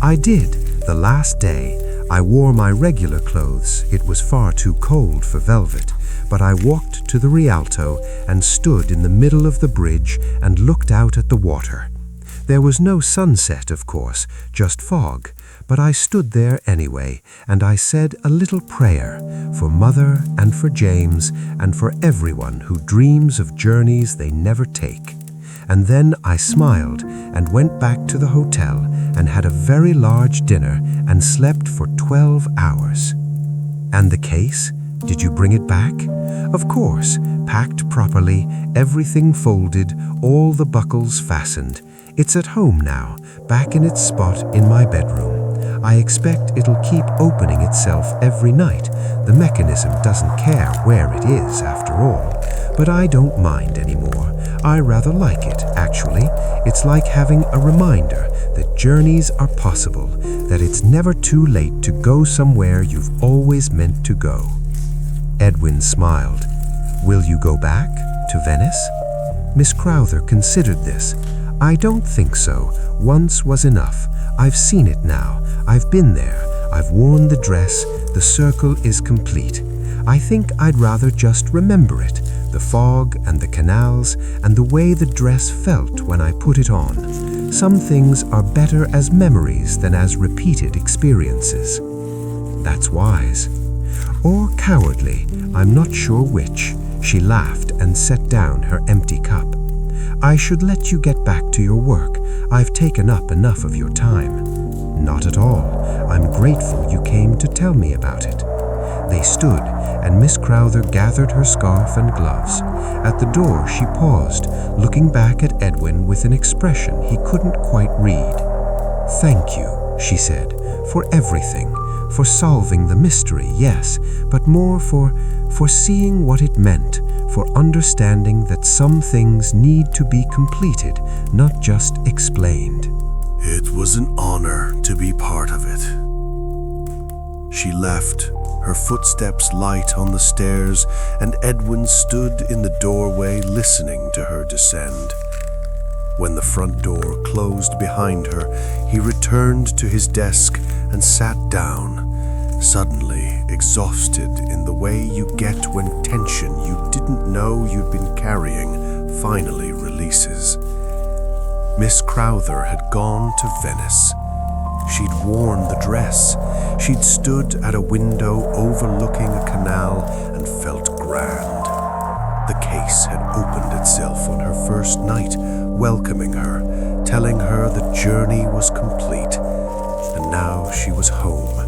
I did, the last day. I wore my regular clothes. It was far too cold for velvet, but I walked to the Rialto and stood in the middle of the bridge and looked out at the water. There was no sunset, of course, just fog, but I stood there anyway, and I said a little prayer for Mother and for James and for everyone who dreams of journeys they never take. And then I smiled and went back to the hotel and had a very large dinner and slept for 12 hours. And the case? Did you bring it back? Of course, packed properly, everything folded, all the buckles fastened. It's at home now, back in its spot in my bedroom. I expect it'll keep opening itself every night. The mechanism doesn't care where it is, after all. But I don't mind anymore. I rather like it, actually. It's like having a reminder that journeys are possible, that it's never too late to go somewhere you've always meant to go. Edwin smiled. Will you go back to Venice? Miss Crowther considered this. I don't think so. Once was enough. I've seen it now. I've been there. I've worn the dress. The circle is complete. I think I'd rather just remember it, the fog and the canals and the way the dress felt when I put it on. Some things are better as memories than as repeated experiences. That's wise. Or cowardly, I'm not sure which. She laughed and set down her empty cup. I should let you get back to your work. I've taken up enough of your time. Not at all. I'm grateful you came to tell me about it. They stood, and Miss Crowther gathered her scarf and gloves. At the door she paused, looking back at Edwin with an expression he couldn't quite read. Thank you, she said, for everything. For solving the mystery, yes, but more for seeing what it meant, for understanding that some things need to be completed, not just explained. It was an honor to be part of it. She left, her footsteps light on the stairs, and Edwin stood in the doorway listening to her descend. When the front door closed behind her, he returned to his desk and sat down, suddenly exhausted in the way you get when tension you didn't know you'd been carrying finally releases. Miss Crowther had gone to Venice. She'd worn the dress. She'd stood at a window overlooking a canal and felt grand. The case had opened itself on her first night, welcoming her, telling her the journey was complete. And now she was home,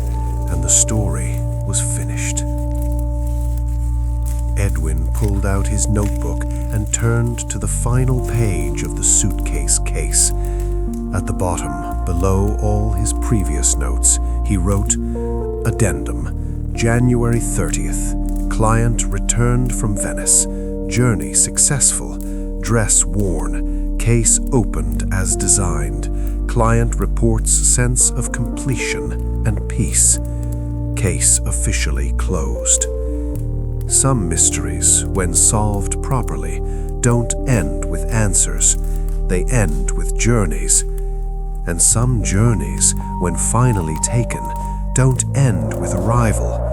and the story was finished. Edwin pulled out his notebook and turned to the final page of the Suitcase case. At the bottom, below all his previous notes, he wrote, Addendum, January 30th. Client returned from Venice. Journey successful. Dress worn. Case opened as designed. Client reports sense of completion and peace. Case officially closed. Some mysteries, when solved properly, don't end with answers. They end with journeys. And some journeys, when finally taken, don't end with arrival.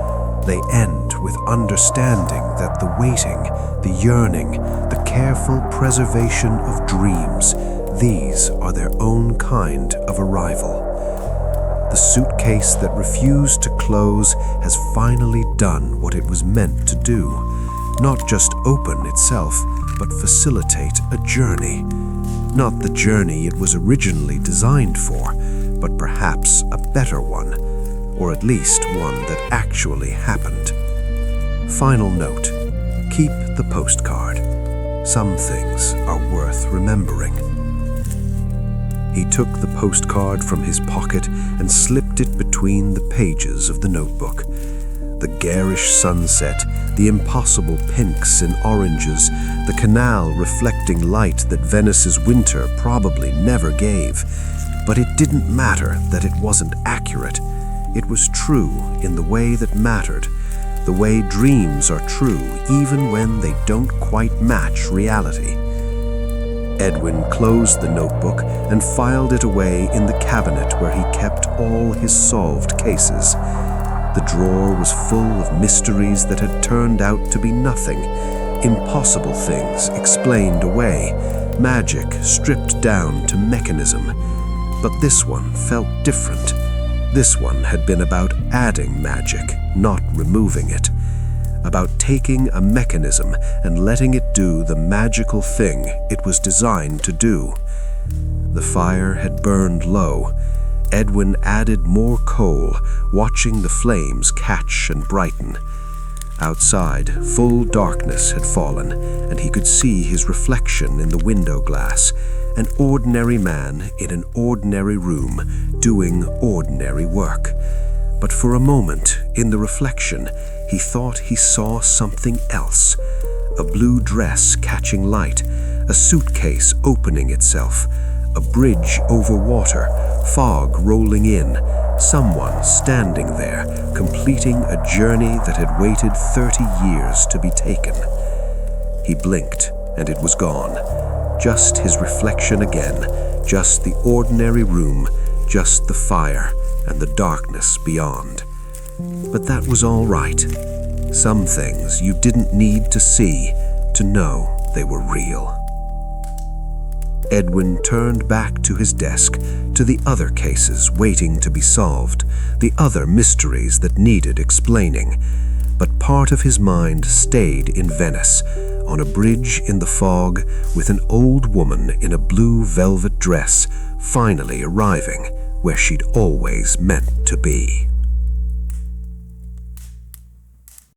They end with understanding that the waiting, the yearning, the careful preservation of dreams, these are their own kind of arrival. The suitcase that refused to close has finally done what it was meant to do. Not just open itself, but facilitate a journey. Not the journey it was originally designed for, but perhaps a better one, or at least one that actually happened. Final note: keep the postcard. Some things are worth remembering. He took the postcard from his pocket and slipped it between the pages of the notebook. The garish sunset, the impossible pinks and oranges, the canal reflecting light that Venice's winter probably never gave. But it didn't matter that it wasn't accurate. It was true in the way that mattered, the way dreams are true even when they don't quite match reality. Edwin closed the notebook and filed it away in the cabinet where he kept all his solved cases. The drawer was full of mysteries that had turned out to be nothing, impossible things explained away, magic stripped down to mechanism. But this one felt different. This one had been about adding magic, not removing it. About taking a mechanism and letting it do the magical thing it was designed to do. The fire had burned low. Edwin added more coal, watching the flames catch and brighten. Outside, full darkness had fallen, and he could see his reflection in the window glass, an ordinary man in an ordinary room doing ordinary work. But for a moment, in the reflection, he thought he saw something else. A blue dress catching light, a suitcase opening itself, a bridge over water, fog rolling in, someone standing there, completing a journey that had waited 30 years to be taken. He blinked, and it was gone. Just his reflection again, just the ordinary room, just the fire and the darkness beyond. But that was all right. Some things you didn't need to see to know they were real. Edwin turned back to his desk, to the other cases waiting to be solved, the other mysteries that needed explaining. But part of his mind stayed in Venice, on a bridge in the fog, with an old woman in a blue velvet dress finally arriving where she'd always meant to be.